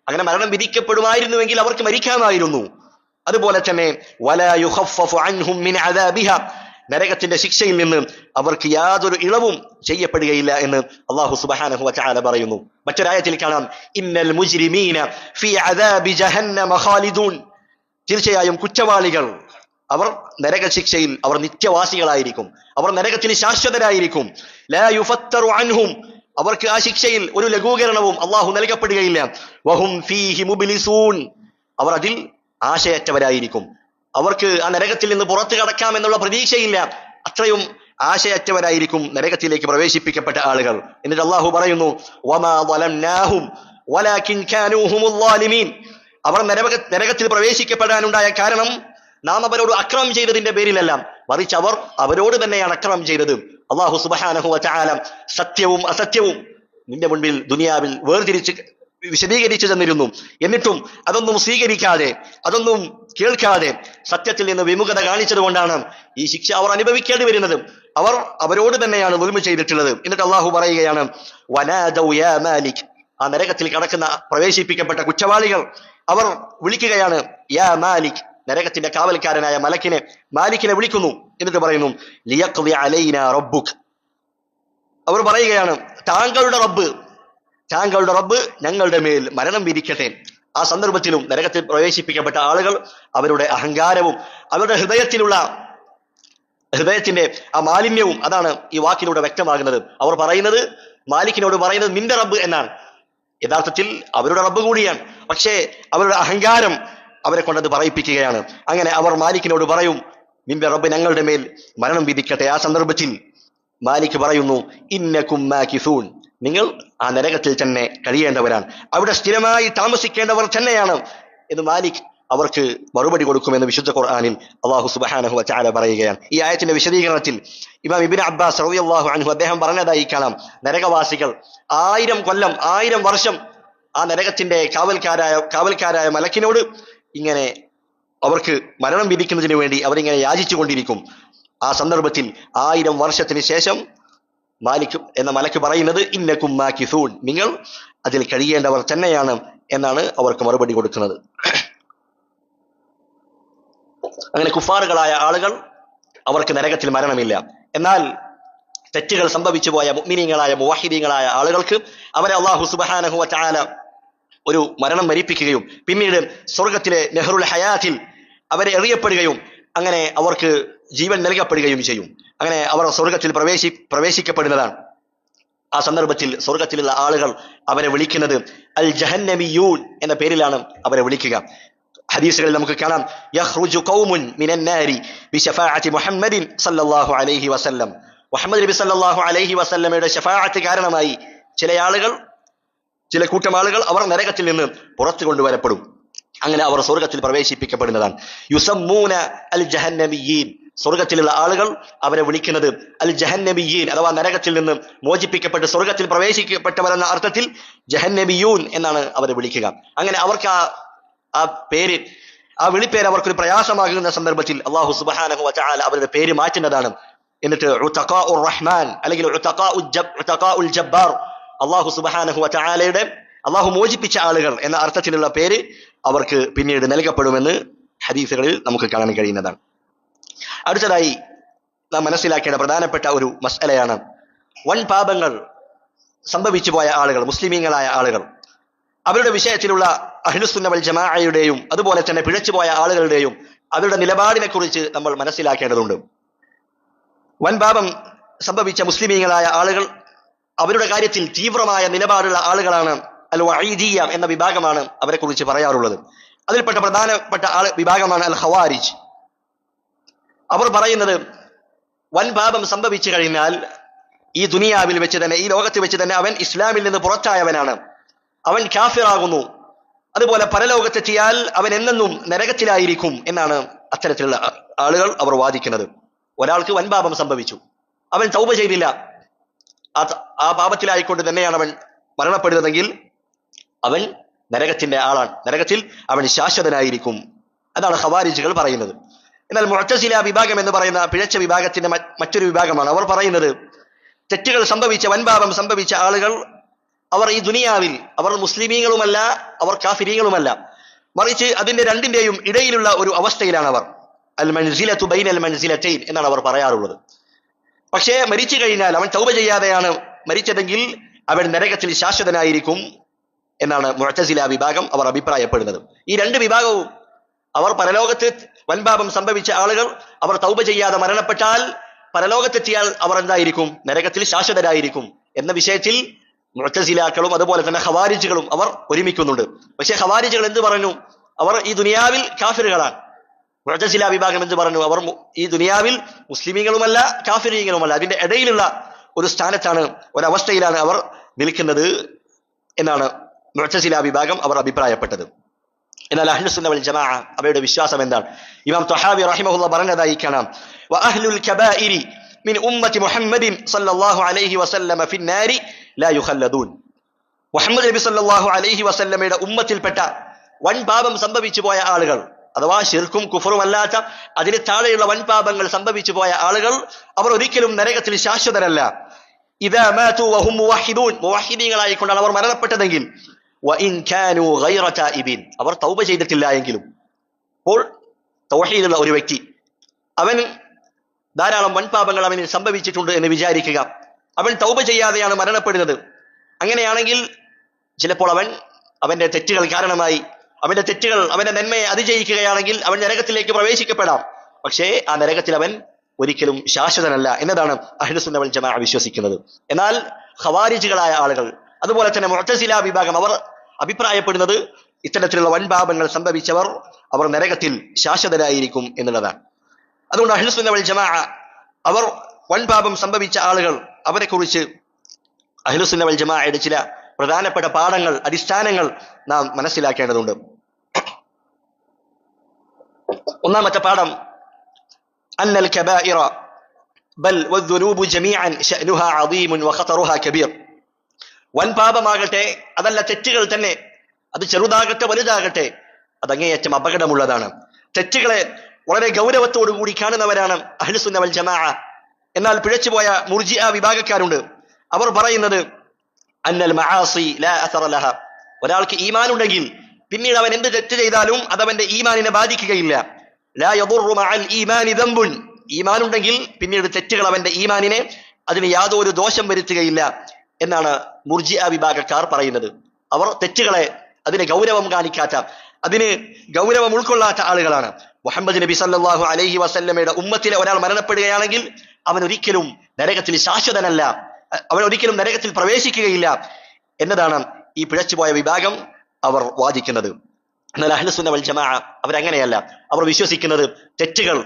അങ്ങനെ മരണം വിധിക്കപ്പെടുമായിരുന്നുവെങ്കിൽ അവർക്ക് മരിക്കാമായിരുന്നു. അതുപോലെ തന്നെ വലാ യുഖഫഫു അൻഹും മിൻ അദാബിഹ നരകത്തിന്റെ ശിക്ഷയിൽ നിന്ന് അവർക്ക് യാതൊരു ഇളവും ചെയ്യപ്പെടുകയില്ല എന്ന് അല്ലാഹു സുബ്ഹാനഹു വ തആല പറയുന്നു. മറ്റൊരായത്തിൽ കാണാം ഇന്നൽ മുജ്രിമീന ഫീ അദാബി ജഹന്നമ ഖാലിദൂൻ തീർച്ചയായും കുറ്റവാളികൾ അവർ നരക ശിക്ഷയിൽ അവർ നിത്യവാസികളായിരിക്കും, അവർ നരകത്തിൽ ശാശ്വതരായിരിക്കും. ലാ യുഫത്തറു അൻഹും അവർക്ക് ആ ശിക്ഷയിൽ ഒരു ലഘൂകരണവും അല്ലാഹു നൽകപ്പെടുകയില്ല. വഹും ഫീഹി മുബ്ലിസൂൻ അവർ അതിൽ ആശയറ്റവരായിരിക്കും. അവർക്ക് ആ നരകത്തിൽ നിന്ന് പുറത്തു കടക്കാം എന്നുള്ള പ്രതീക്ഷയില്ല. അത്രയും ആശയറ്റവരായിരിക്കും നരകത്തിലേക്ക് പ്രവേശിപ്പിക്കപ്പെട്ട ആളുകൾ. എന്നിട്ട് അല്ലാഹു പറയുന്നു വമാ ളലംനാഹും വലാകിൻ കാനൂ ഹുമുൽ ളാലിമീൻ അവർ നരകത്തിൽ പ്രവേശിക്കപ്പെടാനുണ്ടായ കാരണം നാം അവരോട് അക്രമം ചെയ്തതിന്റെ പേരിലല്ല, മറിച്ച് അവർ അവരോട് തന്നെയാണ് അക്രമം ചെയ്തത്. അല്ലാഹു സുബ്ഹാനഹു വ തആല സത്യവും അസത്യവും നിന്റെ മുൻപിൽ ദുനിയാവിൽ വേർതിരിച്ച് വിശദീകരിച്ചു തന്നിരുന്നു. എന്നിട്ടും അതൊന്നും സ്വീകരിക്കാതെ അതൊന്നും കേൾക്കാതെ സത്യത്തിൽ നിന്ന് വിമുഖത കാണിച്ചത് കൊണ്ടാണ് ഈ ശിക്ഷ അവർ അനുഭവിക്കേണ്ടി വരുന്നത്. അവർ അവരോട് തന്നെയാണ് ദുൽമ ചെയ്തിട്ടുള്ളത്. എന്നിട്ട് അല്ലാഹു പറയുകയാണ് വനാദൗ യാ മാലിക് ആ നരകത്തിൽ കടക്കുന്ന പ്രവേശിപ്പിക്കപ്പെട്ട കുറ്റവാളികൾ അവർ വിളിക്കുകയാണ് യാ മാലിക് നരകത്തിന്റെ കാവൽക്കാരനായ മാലിക്കിനെ വിളിക്കുന്നു. എന്നിട്ട് പറയുന്നു ലിയഖ്ദി അലൈനാ റബ്ബുക് അവർ പറയുകയാണ് താങ്കളുടെ റബ്ബ് ഞങ്ങളുടെ മേൽ മരണം വിധിക്കട്ടെ. ആ സന്ദർഭത്തിലും നരകത്തിൽ പ്രവേശിപ്പിക്കപ്പെട്ട ആളുകൾ അവരുടെ അഹങ്കാരവും അവരുടെ ഹൃദയത്തിന്റെ ആ മാലിന്യവും അതാണ് ഈ വാക്കിലൂടെ വ്യക്തമാകുന്നത്. അവർ പറയുന്നത് മാലിക്കിനോട് പറയുന്നത് നിന്റെ റബ്ബ് എന്നാണ്. യഥാർത്ഥത്തിൽ അവരുടെ റബ്ബ് കൂടിയാണ്, പക്ഷേ അവരുടെ അഹങ്കാരം അവരെ കൊണ്ടത് പറയിപ്പിക്കുകയാണ്. അങ്ങനെ അവർ മാലിക്കിനോട് പറയും നിന്റെ റബ്ബ് ഞങ്ങളുടെ മേൽ മരണം വിധിക്കട്ടെ. ആ സന്ദർഭത്തിൽ മാലിക് പറയുന്നു ഇന്നകും മാകിസൂൻ നിങ്ങൾ ആ നരകത്തിൽ തന്നെ കഴിയേണ്ടവരാണ്, അവിടെ സ്ഥിരമായി താമസിക്കേണ്ടവർ തന്നെയാണ് എന്ന് മാലിക് അവർക്ക് മറുപടി കൊടുക്കുമെന്ന് വിശുദ്ധ ഖുർആനിൽ അല്ലാഹു സുബ്ഹാനഹു വ തആല പറയുകയാണ്. ഈ ആയത്തിന്റെ വിശദീകരണത്തിൽ ഇമാം ഇബ്നു അബ്ബാസ് റളിയല്ലാഹു അൻഹു അദ്ദേഹം പറഞ്ഞതായി കാണാം നരകവാസികൾ 1000 കൊല്ലം 1000 വർഷം ആ നരകത്തിന്റെ കാവൽക്കാരായ മലക്കിനോട് ഇങ്ങനെ അവർക്ക് മരണം വിധിക്കുന്നതിന് വേണ്ടി അവരിങ്ങനെ യാചിച്ചു കൊണ്ടിരിക്കും. ആ സന്ദർഭത്തിൽ 1000 വർഷത്തിന് ശേഷം മാലിക് എന്ന മലക്ക് പറയുന്നത് ഇന്നകും മാകിസൂൻ നിങ്ങൾ അതിൽ കഴിയേണ്ടവർ തന്നെയാണ് എന്നാണ് അവർക്ക് മറുപടി കൊടുക്കുന്നത്. അങ്ങനെ കുഫാറുകളായ ആളുകൾ അവർക്ക് നരകത്തിൽ മരണമില്ല. എന്നാൽ തെറ്റുകൾ സംഭവിച്ചു പോയ മുഅ്മിനീങ്ങളായ മുവഹിദീങ്ങളായ ആളുകൾക്ക് അവരെ അല്ലാഹു സുബ്ഹാനഹു വ തആല ഒരു മരണം വരിപ്പിക്കുകയും പിന്നീട് സ്വർഗത്തിലെ നെഹ്റുൽ ഹയാത്തിൽ അവരെ എറിയപ്പെടുകയും അങ്ങനെ അവർക്ക് ജീവൻ നൽകപ്പെടുകയും ചെയ്യും. അങ്ങനെ അവർ സ്വർഗത്തിൽ പ്രവേശിക്കപ്പെടുന്നതാണ്. ആ സന്ദർഭത്തിൽ സ്വർഗത്തിലുള്ള ആളുകൾ അവരെ വിളിക്കുന്നത് അൽ ജഹന്നമിയൂൻ എന്ന പേരിലാണ് അവരെ വിളിക്കുക. ഹദീസുകളിൽ നമുക്ക് കാണാം യഖ്റുജു ഖൗമുൻ മിനൻ നാരി ബിശഫാഅത്തി മുഹമ്മദിൻ സല്ലല്ലാഹു അലൈഹി വസല്ലം മുഹമ്മദ് നബി സല്ലല്ലാഹു അലൈഹി വസല്ലമയുടെ ശഫാഅത്ത് കാരണമായി ചില കൂട്ടം ആളുകൾ അവർ നരകത്തിൽ നിന്ന് പുറത്തു കൊണ്ടുവരപ്പെടും. അങ്ങനെ അവർ സ്വർഗത്തിൽ പ്രവേശിപ്പിക്കപ്പെടുന്നതാണ്. യുസമ്മൂന അൽ ജഹന്നമിയീൻ സ്വർഗത്തിലുള്ള ആളുകൾ അവരെ വിളിക്കുന്നത് അൽ ജഹന്നമിയീൻ അഥവാ നരകത്തിൽ നിന്ന് മോചിപ്പിക്കപ്പെട്ട് സ്വർഗത്തിൽ പ്രവേശിക്കപ്പെട്ടവരെന്ന അർത്ഥത്തിൽ ജഹന്നമിയൂൻ എന്നാണ് അവരെ വിളിക്കുക. അങ്ങനെ അവർക്ക് ആ വിളിപ്പേര് അവർക്കൊരു പ്രയാസമാകുന്ന സന്ദർഭത്തിൽ അല്ലാഹു സുബ്ഹാനഹു വ തആല അവരുടെ പേര് മാറ്റുന്നതാണ്. എന്നിട്ട് ഉതഖാഉർ റഹ്മാൻ അല്ലെങ്കിൽ ഉതഖാഉൽ ജബ്ബാർ, അല്ലാഹു സുബ്ഹാനഹു വ തആലയുടെ അള്ളാഹു മോചിപ്പിച്ച ആളുകൾ എന്ന അർത്ഥത്തിലുള്ള പേര് അവർക്ക് പിന്നീട് നൽകപ്പെടുമെന്ന് ഹദീസുകളിൽ നമുക്ക് കാണാൻ കഴിയുന്നതാണ്. അടുത്തതായി നാം മനസ്സിലാക്കേണ്ട പ്രധാനപ്പെട്ട ഒരു മസ്അലയാണ് വൻ പാപങ്ങൾ സംഭവിച്ചു പോയ ആളുകൾ, മുസ്ലിമീങ്ങളായ ആളുകൾ, അവരുടെ വിഷയത്തിലുള്ള അഹ്ലുസുന്ന വൽ ജമാഅയുടെയും അതുപോലെ തന്നെ പിഴച്ചുപോയ ആളുകളുടെയും അവരുടെ നിലപാടിനെ കുറിച്ച് നമ്മൾ മനസ്സിലാക്കേണ്ടതുണ്ട്. വൻ പാപം സംഭവിച്ച മുസ്ലിമീങ്ങളായ ആളുകൾ അവരുടെ കാര്യത്തിൽ തീവ്രമായ നിലപാടുള്ള ആളുകളാണ്. അൽ വഈദിയ്യ എന്ന വിഭാഗമാണ് അവരെ കുറിച്ച് പറയാറുള്ളത്. അതിൽപ്പെട്ട പ്രധാനപ്പെട്ട വിഭാഗമാണ് അൽ ഖവാരിജ്. അവർ പറയുന്നത് വൻ പാപം സംഭവിച്ചു കഴിഞ്ഞാൽ ഈ ദുനിയാവിൽ വെച്ച് തന്നെ, ഈ ലോകത്ത് വെച്ച് തന്നെ അവൻ ഇസ്ലാമിൽ നിന്ന് പുറത്തായവനാണ്, അവൻ കാഫിറാകുന്നു. അതുപോലെ പരലോകത്തെത്തിയാൽ അവൻ എന്നെന്നും നരകത്തിലായിരിക്കും എന്നാണ് അത്തരത്തിലുള്ള ആളുകൾ അവർ വാദിക്കുന്നത്. ഒരാൾക്ക് വൻ പാപം സംഭവിച്ചു, അവൻ തൗബ ചെയ്തില്ല, ആ പാപത്തിലായിക്കൊണ്ട് തന്നെയാണ് അവൻ മരണപ്പെടുന്നതെങ്കിൽ അവൻ നരകത്തിന്റെ ആളാണ്, നരകത്തിൽ അവൻ ശാശ്വതനായിരിക്കും. അതാണ് ഖവാരിജുകൾ പറയുന്നത്. എന്നാൽ മുഅ്തസില വിഭാഗം എന്ന് പറയുന്ന പിഴച്ച വിഭാഗത്തിന്റെ മറ്റൊരു വിഭാഗമാണ്. അവർ പറയുന്നത് തെറ്റുകൾ സംഭവിച്ച, വൻപാപം സംഭവിച്ച ആളുകൾ അവർ ഈ ദുനിയാവിൽ അവർ മുസ്ലിമീങ്ങളുമല്ല, അവർ കാഫിരീങ്ങളുമല്ല, മറിച്ച് അതിന്റെ രണ്ടിന്റെയും ഇടയിലുള്ള ഒരു അവസ്ഥയിലാണ് അവർ. അൽ മൻസിലതു ബൈനൽ മൻസിലതൈൻ എന്നാണ് അവർ പറയാറുള്ളത്. പക്ഷേ മരിച്ചു കഴിഞ്ഞാൽ അവൻ തൗബ ചെയ്യാതെയാണ് മരിച്ചതെങ്കിൽ അവൻ നരകത്തിൽ ശാശ്വതനായിരിക്കും എന്നാണ് മുഅ്തസില വിഭാഗം അവർ അഭിപ്രായപ്പെടുന്നത്. ഈ രണ്ട് വിഭാഗവും അവർ പരലോകത്ത് വൻപാപം സംഭവിച്ച ആളുകൾ അവർ തൗബ ചെയ്യാതെ മരണപ്പെട്ടാൽ പരലോകത്തെത്തിയാൽ അവർ എന്തായിരിക്കും? നരകത്തിൽ ശാശ്വതരായിരിക്കും എന്ന വിഷയത്തിൽ മുഅ്തസിലാക്കളും അതുപോലെ തന്നെ ഖവാരിജുകളും അവർ ഒരുമിക്കുന്നുണ്ട്. പക്ഷേ ഖവാരിജുകൾ എന്ത് പറഞ്ഞു? അവർ ഈ ദുനിയാവിൽ കാഫിറുകളാണ്. മുഅ്തസില വിഭാഗം എന്ത് പറഞ്ഞു? അവർ ഈ ദുനിയാവിൽ മുസ്ലിമീങ്ങളുമല്ല കാഫിരീങ്ങളുമല്ല, അതിന്റെ ഇടയിലുള്ള ഒരു സ്ഥാനത്താണ്, ഒരവസ്ഥയിലാണ് അവർ നിൽക്കുന്നത് എന്നാണ് മുഅ്തസില വിഭാഗം അവർ അഭിപ്രായപ്പെട്ടത്. എന്നാൽ അഹ്ലുസുന്ന വൽ ജമാഅ അവരുടെ വിശ്വാസം എന്താണ്? ഇമാം ത്വഹാവി റഹിമഹുല്ലാഹ് പറഞ്ഞതായി കാണാം, വ അഹ്ലുൽ കബായിരി മിൻ ഉമ്മത്തി മുഹമ്മദിൻ സല്ലല്ലാഹു അലൈഹി വസല്ലമ ഫിന്നാരി ലാ യുഖല്ലദൂൻ. മുഹമ്മദ് നബി സല്ലല്ലാഹു അലൈഹി വസല്ലമയുടെ ഉമ്മത്തിൽപ്പെട്ട വൻ പാപം സംഭവിച്ചു പോയ ആളുകൾ, അഥവാ ശിർക്കും കുഫറും അല്ലാത്ത അതിന് താഴെയുള്ള വൻ പാപങ്ങൾ സംഭവിച്ചു പോയ ആളുകൾ അവർ ഒരിക്കലും നരകത്തിൽ ശാശ്വതരല്ല. ഇദാ മാതു വഹും മുവഹിദൂൻ, മുവഹിദീങ്ങളായിക്കൊണ്ടാണ് അവർ മരണപ്പെട്ടതെങ്കിൽ, വഇൻ കാനൂ ഗൈറ തായിബീൻ, അവർ തൗബ ചെയ്തിട്ടില്ല എങ്കിലും. അപ്പോൾ തൗഹീദുള്ള ഒരു വ്യക്തി, അവൻ ധാരാളം വൻപാപങ്ങൾ അവന് സംഭവിച്ചിട്ടുണ്ട് എന്ന് വിചാരിക്കുക, അവൻ തൗബ ചെയ്യാതെയാണ് മരണപ്പെടുന്നത്. അങ്ങനെയാണെങ്കിൽ ചിലപ്പോൾ അവന്റെ തെറ്റുകൾ കാരണമായി, അവന്റെ തെറ്റുകൾ അവന്റെ നന്മയെ അതിജയിക്കുകയാണെങ്കിൽ അവൻ നരകത്തിലേക്ക് പ്രവേശിക്കപ്പെടാം. പക്ഷേ ആ നരകത്തിൽ അവൻ ഒരിക്കലും ശാശ്വതനല്ല എന്നതാണ് അഹ്ലുസുന്ന വൽ ജമാഅ വിശ്വസിക്കുന്നത്. എന്നാൽ ഖവാരിജുകളായ ആളുകൾ അതുപോലെ തന്നെ മുഅ്തസില വിഭാഗം അവർ അഭിപ്രായപ്പെടുന്നത് ഇത്തരത്തിലുള്ള വൻപാപങ്ങൾ സംഭവിച്ചവർ അവർ നരകത്തിൽ ശാശ്വതരായിരിക്കും എന്നുള്ളതാണ്. അതുകൊണ്ട് അഹ്ലുസുന്ന വൽ ജമാഅ അവർ വൻപാപം സംഭവിച്ച ആളുകൾ അവരെ കുറിച്ച് അഹ്ലുസുന്ന വൽ ജമാഅയുടെ ചില പ്രധാനപ്പെട്ട പാഠങ്ങൾ, അടിസ്ഥാനങ്ങൾ നാം മനസ്സിലാക്കേണ്ടതുണ്ട്. ഒന്നാമത്തെ പാഠം, അന്നൽ കബായിറ ബൽ വദ്ദുനൂബു ജമീഅൻ ശഅനുഹാ അദീമുൻ വഖതറുഹാ കബീർ. വൻപാപമാകട്ടെ അതല്ല തെറ്റുകൾ തന്നെ, അത് ചെറുതാകട്ടെ വലുതാകട്ടെ, അതങ്ങേയറ്റം അപകടമുള്ളതാണ്. തെറ്റുകളെ വളരെ ഗൗരവത്തോടു കൂടി കാണുന്നവരാണ് അഹ്ലുസുന്ന വൽ ജമാഅ. എന്നാൽ പിഴച്ചുപോയ മുർജിഅ വിഭാഗക്കാരുണ്ട്. അവർ പറയുന്നത് അന്നൽ മആസി ലാ അസറ ലഹ, ഒരാൾക്ക് ഈമാൻ ഉണ്ടെങ്കിൽ പിന്നീട് അവൻ എന്ത് തെറ്റ് ചെയ്താലും അതവന്റെ ഈമാനിനെ ബാധിക്കുകയില്ല. ലാ യദുറു മഅൽ ഈമാനി ദംബുൻ, ഈമാൻ ഉണ്ടെങ്കിൽ പിന്നീട് തെറ്റുകൾ അവന്റെ ഈമാനിനെ അതിന് യാതൊരു ദോഷം വരുത്തുകയില്ല എന്നാണ് മുർജിഅ വിഭാഗക്കാർ പറയുന്നത്. അവർ തെറ്റുകളെ അതിന് ഗൗരവം കാണിക്കാത്ത, അതിന് ഗൗരവം ഉൾക്കൊള്ളാത്ത ആളുകളാണ്. മുഹമ്മദ് നബി സല്ലല്ലാഹു അലൈഹി വസല്ലമയുടെ ഉമ്മത്തിലെ ഒരാൾ മരണപ്പെടുകയാണെങ്കിൽ അവൻ ഒരിക്കലും നരകത്തിൽ ശാശ്വതനല്ല, അവൻ ഒരിക്കലും നരകത്തിൽ പ്രവേശിക്കുകയില്ല എന്നതാണ് ഈ പിഴച്ചുപോയ വിഭാഗം അവർ വാദിക്കുന്നത്. എന്നാൽ അഹ്ലുസുന്ന വൽ ജമാഅ അവരങ്ങനെയല്ല. അവർ വിശ്വസിക്കുന്നത് തെറ്റുകൾ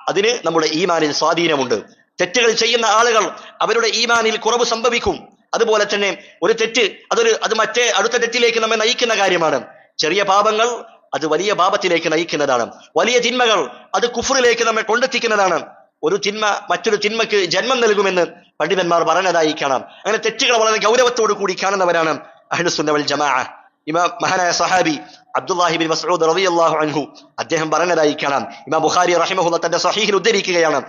അതിന് നമ്മുടെ ഈമാനിൽ സ്വാധീനമുണ്ട്. തെറ്റുകൾ ചെയ്യുന്ന ആളുകൾ അവരുടെ ഈമാനിൽ കുറവ് സംഭവിക്കും. അതുപോലെ തന്നെ ഒരു തെറ്റ് അത് മറ്റേ അടുത്ത തെറ്റിലേക്ക് നമ്മെ നയിക്കുന്ന കാര്യമാണ്. ചെറിയ പാപങ്ങൾ അത് വലിയ പാപത്തിലേക്ക് നയിക്കുന്നതാണ്. വലിയ തിന്മകൾ അത് കുഫറിലേക്ക് നമ്മെ കൊണ്ടെത്തിക്കുന്നതാണ്. ഒരു തിന്മ മറ്റൊരു തിന്മക്ക് ജന്മം നൽകുമെന്ന് പണ്ഡിതന്മാർ പറഞ്ഞതായി കാണാം. അങ്ങനെ തെറ്റുകൾ വളരെ ഗൗരവത്തോടു കൂടി കാണുന്നവരാണ് അഹ്ലുസുന്ന വൽ ജമാഅ. ഇമാം മഹാനായ സഹാബി അബ്ദുല്ലാഹിബിൻ മസ്ഊദ് റളിയല്ലാഹു അൻഹു അദ്ദേഹം പറഞ്ഞതായി കാണാം. ഇമാം ബുഖാരി റഹിമഹുല്ലാഹ് തന്റെ സ്വഹീഹിൽ ഉദ്ധരിക്കുകയാണ്,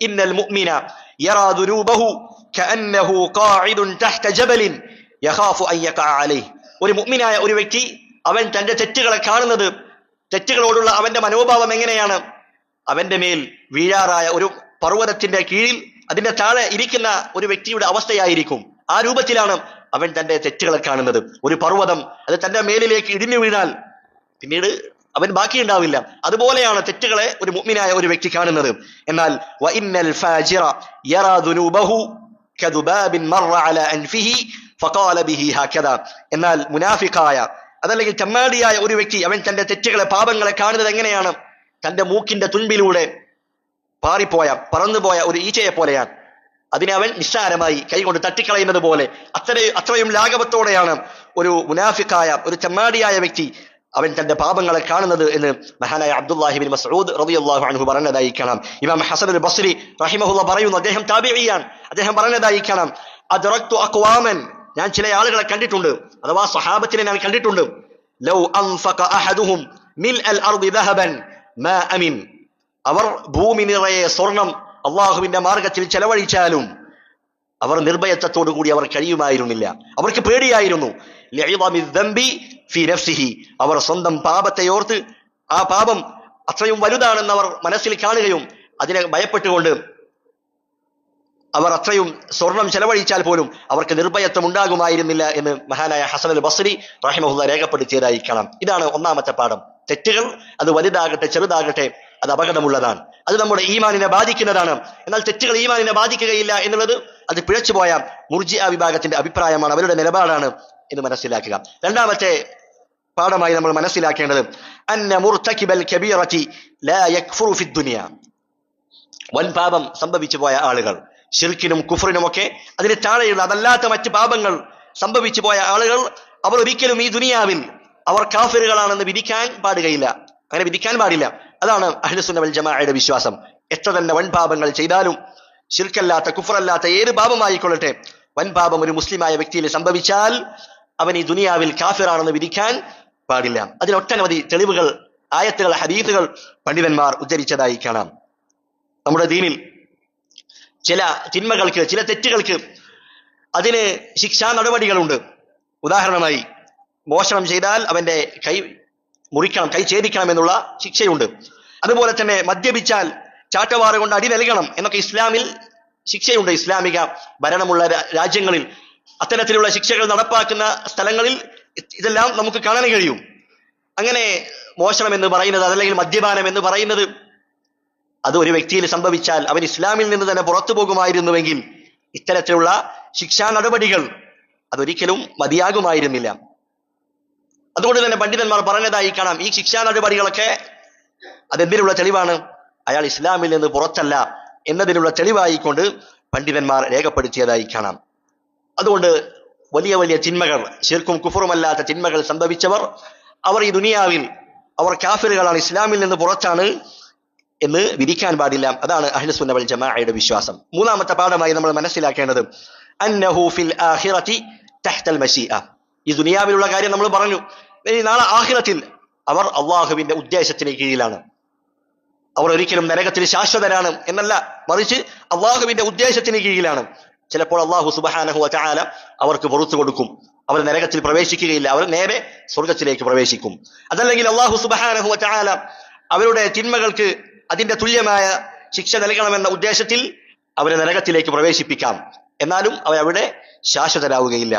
ഇന്നൽ മുഅ്മിന യറാ ദുനൂബഹു കഅന്നഹു ഖാഇദുൻ തഹ്ത ജബലിൻ യഖാഫു അൻ യഖഅ അലൈഹി. ഒരു മുഅ്മിനായ ഒരു വ്യക്തി അവൻ തന്റെ തെറ്റുകളെ കാണുന്നത്, തെറ്റുകളോടുള്ള അവന്റെ മനോഭാവം എങ്ങനെയാണ്? അവന്റെ മേൽ വീഴാറായ ഒരു പർവ്വതത്തിന്റെ കീഴിൽ അതിന്റെ താഴെ ഇരിക്കുന്ന ഒരു വ്യക്തിയുടെ അവസ്ഥയായിരിക്കും. ആ രൂപത്തിലാണ് അവൻ തന്റെ തെറ്റുകളെ കാണുന്നത്. ഒരു പർവ്വതം അത് തന്റെ മേലിലേക്ക് ഇടിഞ്ഞു വീണാൽ പിന്നീട് അവൻ ബാക്കിയുണ്ടാവില്ല. അതുപോലെയാണ് തെറ്റുകളെ ഒരു മുഅ്മിനായ ഒരു വ്യക്തി കാണുന്നത്. എന്നാൽ വഇന്നൽ ഫാജിറ യറാ ദുനൂബഹു കദുബാബിൻ മറ അലാ അൻഫിഹി ഫഖാല ബിഹി ഹകദാ. എന്നാൽ മുനാഫിഖായ അതല്ലെങ്കിൽ ചമ്മാടിയായ ഒരു വ്യക്തി അവൻ തന്റെ തെറ്റുകളെ, പാപങ്ങളെ കാണുന്നത് എങ്ങനെയാണ്? തന്റെ മൂക്കിന്റെ തുൻപിലൂടെ പറന്നുപോയ ഒരു ഈച്ചയെ പോലെയാണ്. അതിനെ അവൻ നിസ്സാരമായി കൈകൊണ്ട് തട്ടിക്കളയുന്നത് പോലെ അത്രയും ലാഘവത്തോടെയാണ് ഒരു മുനാഫിഖായ ഒരു ചമ്മാടിയായ വ്യക്തി അവൻ തന്റെ പാപങ്ങളെ കാണുന്നത് എന്ന് മഹാനായ അബ്ദുല്ലാഹിബിൻ മസ്ഊദ് റളിയല്ലാഹു അൻഹു പറഞ്ഞതായി കാണാം. ഇമാം ഹസൻ അൽ ബസ്രി റഹിമഹുല്ലാഹ് പറയുന്നു, അദ്ദേഹം താബിഈയാണ്, അദ്ദേഹം പറഞ്ഞതായി കാണാം, അദ്റക്തു അഖ്വാമൻ, ഞാൻ ചില ആളുകളെ കണ്ടിട്ടുണ്ട്, അഥവാ സ്വഹാബത്തിനെ ഞാൻ കണ്ടിട്ടുണ്ട്, ലൗ അൻഫഖ അഹദുഹും മിൽഅൽ അർദി ദഹബൻ മാ അമിൻ, അവർ ഭൂമി നിറയെ സ്വർണം അള്ളാഹുവിന്റെ മാർഗത്തിൽ ചെലവഴിച്ചാലും അവർ നിർഭയത്വത്തോടു കൂടി അവർ കഴിയുമായിരുന്നില്ല. അവർക്ക് പേടിയായിരുന്നു. ലിഇദമി ദംബി ഫീ നഫ്സിഹി, അവർ സ്വന്തം പാപത്തെയോർത്ത് ആ പാപം അത്രയും വലുതാണെന്ന് അവർ മനസ്സിൽ കാണുകയും അതിനെ ഭയപ്പെട്ടുകൊണ്ട് അവർ അത്രയും സ്വർണം ചെലവഴിച്ചാൽ പോലും അവർക്ക് നിർഭയത്വം ഉണ്ടാകുമായിരുന്നില്ല എന്ന് മഹാനായ ഹസൻ അൽ ബസ്രി റഹിമഹുല്ലാഹ് രേഖപ്പെടുത്തിയതായി കാണാം. ഇതാണ് ഒന്നാമത്തെ പാഠം. തെറ്റുകൾ അത് വലുതാകട്ടെ ചെറുതാകട്ടെ അത് അപകടമുള്ളതാണ്, അത് നമ്മുടെ ഈമാനിനെ ബാധിക്കുന്നതാണ്. എന്നാൽ തെറ്റുകൾ ഈമാനിനെ ബാധിക്കുകയില്ല എന്നുള്ളത് അത് പിഴച്ചുപോയ മുർജിഅ വിഭാഗത്തിന്റെ അഭിപ്രായമാണ്, അവരുടെ നിലപാടാണ് എന്ന് മനസ്സിലാക്കുക. രണ്ടാമത്തെ പാഠമായി നമ്മൾ മനസ്സിലാക്കേണ്ടത് അന്ന മുർതകിബൽ കബീറതി ലാ യക്ഫുറു ഫി ദുനിയ, വൻ പാപം സംഭവിച്ചു പോയ ആളുകൾ, ശിർക്കിനും കുഫറിനുമൊക്കെ അതിന് താഴെയുള്ള അതല്ലാത്ത മറ്റ് പാപങ്ങൾ സംഭവിച്ചു പോയ ആളുകൾ അവർ ഒരിക്കലും ഈ ദുനിയാവിൽ അവർ കാഫിറുകളാണെന്ന് വിധിക്കാൻ പാടുകയില്ല, അങ്ങനെ വിധിക്കാൻ പാടില്ല. അതാണ് അഹ്ലുസുന്ന വൽ ജമാഅയുടെ വിശ്വാസം. എത്ര തന്നെ വൻ പാപങ്ങൾ ചെയ്താലും, ശിർക്കല്ലാത്ത കുഫറല്ലാത്ത ഏത് പാപമായിക്കൊള്ളട്ടെ, വൻ പാപം ഒരു മുസ്ലിമായ വ്യക്തിയിൽ സംഭവിച്ചാൽ അവൻ ഈ ദുനിയാവിൽ കാഫിറാണെന്ന് വിധിക്കാൻ പാടില്ല. അതിനൊട്ടനവധി തെളിവുകൾ, ആയത്തുകൾ, ഹദീസുകൾ പണ്ഡിതന്മാർ ഉദ്ധരിച്ചതായി കാണാം. നമ്മുടെ ദീനിൽ ചില തിന്മകൾക്ക്, ചില തെറ്റുകൾക്ക് അതിന് ശിക്ഷാ നടപടികളുണ്ട്. ഉദാഹരണമായി മോഷണം ചെയ്താൽ അവന്റെ കൈ മുറിക്കണം, കൈ ഛേദിക്കണം എന്നുള്ള ശിക്ഷയുണ്ട്. അതുപോലെ തന്നെ മദ്യപിച്ചാൽ ചാട്ടവാറ് കൊണ്ട് അടി നൽകണം എന്നൊക്കെ ഇസ്ലാമിൽ ശിക്ഷയുണ്ട്. ഇസ്ലാമിക ഭരണമുള്ള രാജ്യങ്ങളിൽ അത്തരത്തിലുള്ള ശിക്ഷകൾ നടപ്പാക്കുന്ന സ്ഥലങ്ങളിൽ ഇതെല്ലാം നമുക്ക് കാണാൻ കഴിയും. അങ്ങനെ മോഷണം എന്ന് പറയുന്നത് അതല്ലെങ്കിൽ മദ്യപാനം എന്ന് പറയുന്നത് അത് ഒരു വ്യക്തിയിൽ സംഭവിച്ചാൽ അവൻ ഇസ്ലാമിൽ നിന്ന് തന്നെ പുറത്തു പോകുമായിരുന്നുവെങ്കിൽ ഇത്തരത്തിലുള്ള ശിക്ഷാ നടപടികൾ അതൊരിക്കലും മതിയാകുമായിരുന്നില്ല. അതുകൊണ്ട് തന്നെ പണ്ഡിതന്മാർ പറഞ്ഞതായി കാണാം, ഈ ശിക്ഷാ നടപടികളൊക്കെ അതെന്തിനുള്ള തെളിവാണ്? അയാൾ ഇസ്ലാമിൽ നിന്ന് പുറത്തല്ല എന്നതിനുള്ള തെളിവായിക്കൊണ്ട് പണ്ഡിതന്മാർ രേഖപ്പെടുത്തിയതായി കാണാം. അതുകൊണ്ട് വലിയ വലിയ തിന്മകൾ, ശിർക്കും കുഫറുമല്ലാത്ത തിന്മകൾ സംഭവിച്ചവർ അവർ ഈ ദുനിയാവിൽ അവർ കാഫിറുകളാണ്, ഇസ്ലാമിൽ നിന്ന് പുറത്താണ് എന്ന് വിധിക്കാൻ പാടില്ല. അതാണ് അഹ്ലുസുന്ന വൽ ജമാഅയുടെ വിശ്വാസം. മൂന്നാമത്തെ പാഠമായി നമ്മൾ മനസ്സിലാക്കേണ്ടത് അന്നഹു ഫിൽ ആഖിറതി തഹ്തൽ മശീഅ, ഈ ദുനിയാവിലുള്ള കാര്യം നമ്മൾ പറഞ്ഞു. ഇനി നാളെ ആഖിറത്തിൽ അവർ അള്ളാഹുവിന്റെ ഉദ്ദേശത്തിന് കീഴിലാണ്. അവർ ഒരിക്കലും നരകത്തിൽ ശാശ്വതരാണ് എന്നല്ല, മറിച്ച് അള്ളാഹുവിന്റെ ഉദ്ദേശത്തിന് കീഴിലാണ്. ചിലപ്പോൾ അള്ളാഹു സുബ്ഹാനഹു വ തആല അവർക്ക് പുറത്തു കൊടുക്കും, അവർ നരകത്തിൽ പ്രവേശിക്കുകയില്ല, അവർ നേരെ സ്വർഗത്തിലേക്ക് പ്രവേശിക്കും. അതല്ലെങ്കിൽ അള്ളാഹു സുബ്ഹാനഹു വ തആല അവരുടെ തിന്മകൾക്ക് അതിന്റെ തുല്യമായ ശിക്ഷ നൽകണമെന്ന ഉദ്ദേശത്തിൽ അവരെ നരകത്തിലേക്ക് പ്രവേശിപ്പിക്കാം, എന്നാലും അവരവിടെ ശാശ്വതരാവുകയില്ല.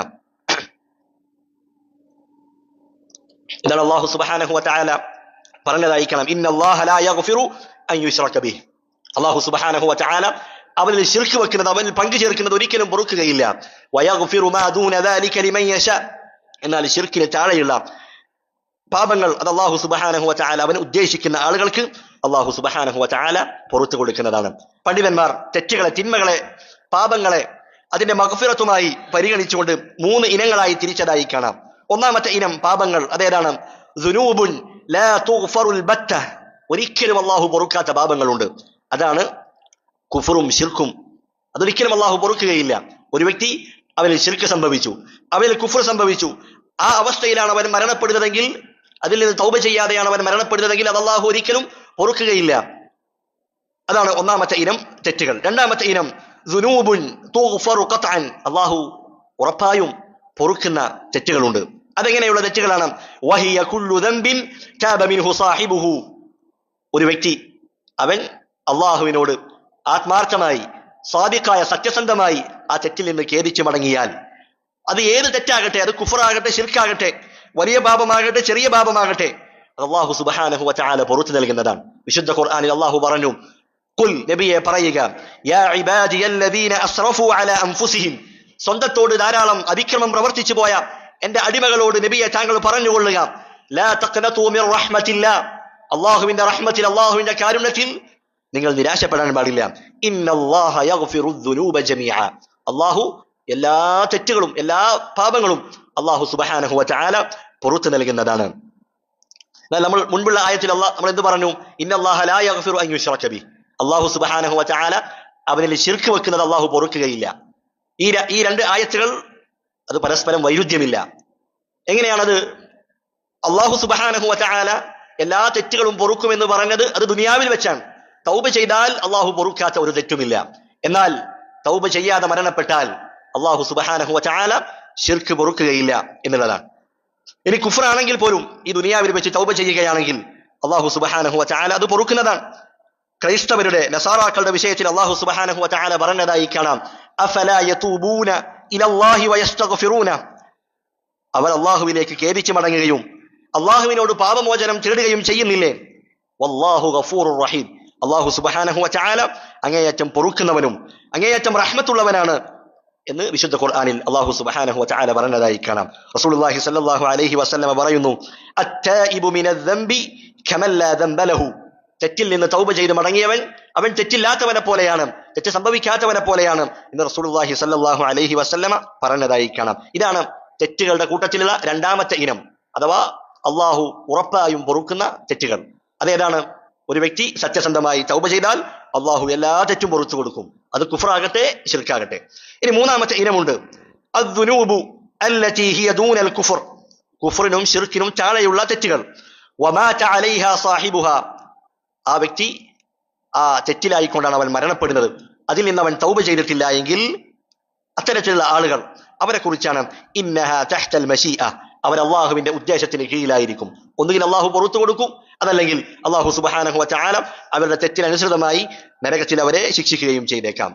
ഇതാണ് അള്ളാഹു സുബ്ഹാനഹു വ തആല പറഞ്ഞതായി കാണാം, ഇന്നല്ലാഹ ലാ യഗ്ഫിറു അൻ യുശ്റക ബിഹി, അള്ളാഹു സുബ്ഹാനഹു വ തആല അവനിൽ ശിർക്ക് വെക്കുന്നത്, അവനിൽ പങ്കു ചേർക്കുന്നത് ഒരിക്കലും പൊറുക്കുകയില്ല. വയഗ്ഫിറു മാ ദൂന ദാലിക ലിമൻ യശാ, എന്നാൽ ശിർക്കിന് താഴെയുള്ള പാപങ്ങൾ അത് അള്ളാഹു സുബ്ഹാനഹു വ തആല അവൻ ഉദ്ദേശിക്കുന്ന ആളുകൾക്ക് അള്ളാഹു സുബ്ഹാനഹു വ തആല പുറത്തു കൊടുക്കുന്നതാണ്. പണ്ഡിതന്മാർ തെറ്റുകളെ, തിന്മകളെ, പാപങ്ങളെ അതിന്റെ മഗ്ഫിറത്തുമായി പരിഗണിച്ചുകൊണ്ട് 3 ഇനങ്ങളായി തിരിച്ചതായി കാണാം. ഒന്നാമത്തെ ഇനം പാപങ്ങൾ അതേതാണ്? ദുനൂബുൻ ലാ തുഗ്ഫറുൽ ബത്ത, ഒരിക്കലും അള്ളാഹു പൊറുക്കാത്ത പാപങ്ങളുണ്ട്. അതാണ് കുഫറും ശിർക്കും. അതൊരിക്കലും അള്ളാഹു പൊറുക്കുകയില്ല. ഒരു വ്യക്തി അവനിൽ ശിർക്ക് സംഭവിച്ചു, അവനിൽ കുഫർ സംഭവിച്ചു, ആ അവസ്ഥയിലാണ് അവൻ മരണപ്പെടുന്നതെങ്കിൽ അതിൽ നിന്ന് തൗബ ചെയ്യാതെയാണ് അവൻ മരണപ്പെടുന്നതെങ്കിൽ അത് അള്ളാഹു ഒരിക്കലും പൊറുക്കുകയില്ല. അതാണ് ഒന്നാമത്തെ ഇനം തെറ്റുകൾ. രണ്ടാമത്തെ ഇനം ദുനൂബുൻ തുഗ്ഫറു ഖത്അൻ, അള്ളാഹു ഉറപ്പായും പൊറുക്കുന്ന തെറ്റുകളുണ്ട്. അതെങ്ങനെയുള്ള തെറ്റുകളാണ്? വഹിയ കുല്ലു ദംബിൻ താബ മിൻഹു സാഹിബുഹു, ഒരു വ്യക്തി അവൻ അള്ളാഹുവിനോട് ആത്മാർത്ഥമായി സാദിഖായ സത്യസന്ധമായി ആ തെറ്റിൽ നിന്ന് ഖേദിച്ചു മടങ്ങിയാൽ, അത് ഏത് തെറ്റാകട്ടെ, അത് കുഫറാകട്ടെ, ശിർക്കാകട്ടെ, വലിയ പാപമാകട്ടെ, ചെറിയ പാപമാകട്ടെ, അള്ളാഹു സുബ്ഹാനഹു വ തആല പുറത്തു നൽകുന്നതാണ്. വിശുദ്ധ ഖുർആനിൽ അള്ളാഹു പറഞ്ഞു, ഖുൽ, നബിയെ പറയുക, യാ ഇബാദിയല്ലദീന അസ്റഫു അലാ അൻഫുസിഹിം, സ്വന്തത്തോട് ധാരാളം അതിക്രമം പ്രവർത്തിച്ചു പോയ എന്റെ അടിമകളോട് നബിയെ താങ്കൾ പറഞ്ഞുകൊള്ളുക, ലാ തഖ്നതു മിർ റഹ്മത്തില്ലാ, അള്ളാഹുവിന്റെ റഹ്മത്തിൽ, അള്ളാഹുവിന്റെ കാരുണ്യത്തിൽ നിങ്ങൾ നിരാശപ്പെടാൻ പാടില്ല. ഇന്നല്ലാഹ യഗ്ഫിറു ദുനൂബ ജമീഅ, അള്ളാഹു എല്ലാ തെറ്റുകളും എല്ലാ പാപങ്ങളും അള്ളാഹു സുബ്ഹാനഹു വ തആല പുറത്തു നൽകുന്നതാണ്. നമ്മൾ മുൻപുള്ള ആയത്തിൽ നമ്മൾ എന്ത് പറഞ്ഞു? ഇന്നല്ലാഹ ലാ യഗ്ഫിറു അൻ യുശ്റക ബിഹി, അള്ളാഹു സുബ്ഹാനഹു വ തആല അവനിൽ ശിർക്ക് വെക്കുന്നത് അള്ളാഹു പൊറുക്കുകയില്ല. ഈ രണ്ട് ആയത്തുകൾ അത് പരസ്പരം വൈരുദ്ധ്യമില്ല. എങ്ങനെയാണത്? അള്ളാഹു സുബ്ഹാനഹു വ തആല എല്ലാ തെറ്റുകളും പൊറുക്കുമെന്ന് പറഞ്ഞത് അത് ദുനിയാവിൽ വെച്ചാണ്. തൗബ ചെയ്താൽ അള്ളാഹു പൊറുക്കാത്ത ഒരു തെറ്റുമില്ല. എന്നാൽ തൗബ ചെയ്യാതെ മരണപ്പെട്ടാൽ അള്ളാഹു സുബ്ഹാനഹു വ തആല ശിർക്ക് പൊറുക്കുകയില്ല എന്നുള്ളതാണ്. ഇനി കുഫ്റാണെങ്കിൽ പോലും ഈ ദുനിയാവിൽ വെച്ച് തൗബ ചെയ്യുകയാണെങ്കിൽ അള്ളാഹു സുബ്ഹാനഹു വ തആല അത് പൊറുക്കുന്നതാണ്. ക്രൈസ്തവരുടെ, നസാറാക്കളുടെ വിഷയത്തിൽ അള്ളാഹു സുബ്ഹാനഹു വ തആല പറഞ്ഞതായി കാണാം, അഫലാ യതൂബൂന ഇലല്ലാഹി വയസ്തഗ്ഫിറൂന, അവർ അള്ളാഹുവിലേക്ക് ഖേദിച്ചു മടങ്ങുകയും അള്ളാഹുവിനോട് പാപമോചനം തേടുകയും ചെയ്യുന്നില്ലേ? വല്ലാഹു ഗഫൂറുർ റഹീം, അള്ളാഹു സുബ്ഹാനഹു വ തആല അങ്ങേയറ്റം പൊറുക്കുന്നവനും അങ്ങേയറ്റം റഹ്മത്തുള്ളവനാണ് എന്ന് വിശുദ്ധ ഖുർആനിൽ അള്ളാഹു സുബ്ഹാനഹു വ തആല പറഞ്ഞതായി കാണാം. റസൂലുള്ളാഹി സ്വല്ലല്ലാഹു അലൈഹി വസല്ലമ പറയുന്നു, അത്തായിബു മിനദ് ദംബി കമൻ ലാ ദംബ ലഹു, തെറ്റിൽ നിന്ന് തൗബ ചെയ്ത് മടങ്ങിയവൻ അവൻ തെറ്റില്ലാത്തവനെ പോലെയാണ്, തെറ്റ് സംഭവിക്കാത്തവനെ പോലെയാണ് എന്ന് റസൂലുള്ളാഹി സ്വല്ലല്ലാഹു അലൈഹി വസല്ലമ പറഞ്ഞതായി കാണാം. ഇതാണ് തെറ്റുകളുടെ കൂട്ടത്തിലുള്ള രണ്ടാമത്തെ ഇനം, അഥവാ അള്ളാഹു ഉറപ്പായും പൊറുക്കുന്ന തെറ്റുകൾ. അതേതാണ്? ഒരു വ്യക്തി സത്യസന്ധമായി തൗബ ചെയ്താൽ അള്ളാഹു എല്ലാ തെറ്റും പൊറുത്തു കൊടുക്കും, അത് കുഫ്റാകട്ടെ ശിർക്കാകട്ടെ. ഇനി മൂന്നാമത്തെ ഇനമുണ്ട്, അദ്ദുനൂബു അല്ലതി ഹിയ ദൂനൽ കുഫർ, കുഫറിനും ശിർക്കിനും താഴെയുള്ള തെറ്റുകൾ. വമാത അലൈഹാ സാഹിബുഹാ, ആ വ്യക്തി ആ തെറ്റിലായിക്കൊണ്ടാണ് അവൻ മരണപ്പെടുന്നത്, അതിൽ നിന്ന് അവൻ തൗബ ചെയ്തിട്ടില്ല എങ്കിൽ അത്തരത്തിലുള്ള ആളുകൾ, അവരെ കുറിച്ചാണ് ഇന്നഹാ തഹ്തൽ മശീഅ, അവർ അള്ളാഹുവിന്റെ ഉദ്ദേശത്തിന് കീഴിലായിരിക്കും. ഒന്നുകിൽ അള്ളാഹു പുറത്തു കൊടുക്കും, അതല്ലെങ്കിൽ അള്ളാഹു സുബ്ഹാനഹു വ തആല അവരുടെ തെറ്റിനനുസൃതമായി നരകത്തിൽ അവരെ ശിക്ഷിക്കുകയും ചെയ്തേക്കാം.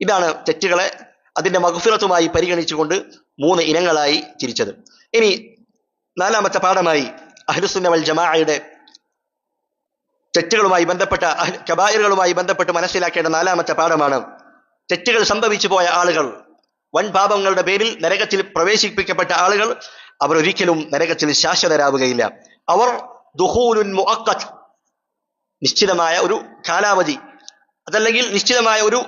ഇതാണ് തെറ്റുകളെ അതിന്റെ മഗ്ഫിറത്തുമായി പരിഗണിച്ചുകൊണ്ട് മൂന്ന് ഇനങ്ങളായി തിരിച്ചത്. ഇനി നാലാമത്തെ പാഠമായി അഹ്ലുസുന്ന വൽ ജമാഅയുടെ തെറ്റുകളുമായി ബന്ധപ്പെട്ട കബായിറുകളുമായി ബന്ധപ്പെട്ട് മനസ്സിലാക്കേണ്ട നാലാമത്തെ പാഠമാണ്, തെറ്റുകൾ സംഭവിച്ചു പോയ ആളുകൾ, വൻ പാപങ്ങളുടെ പേരിൽ നരകത്തിൽ പ്രവേശിപ്പിക്കപ്പെട്ട ആളുകൾ, അവർ ഒരിക്കലും നരകത്തിൽ ശാശ്വതരാവുകയില്ല. അവർ ദുഖൂലുൻ മുഅഖ്ഖത്, നിശ്ചിതമായ ഒരു കാലാവധി, അതല്ലെങ്കിൽ നിശ്ചിതമായ ഒരു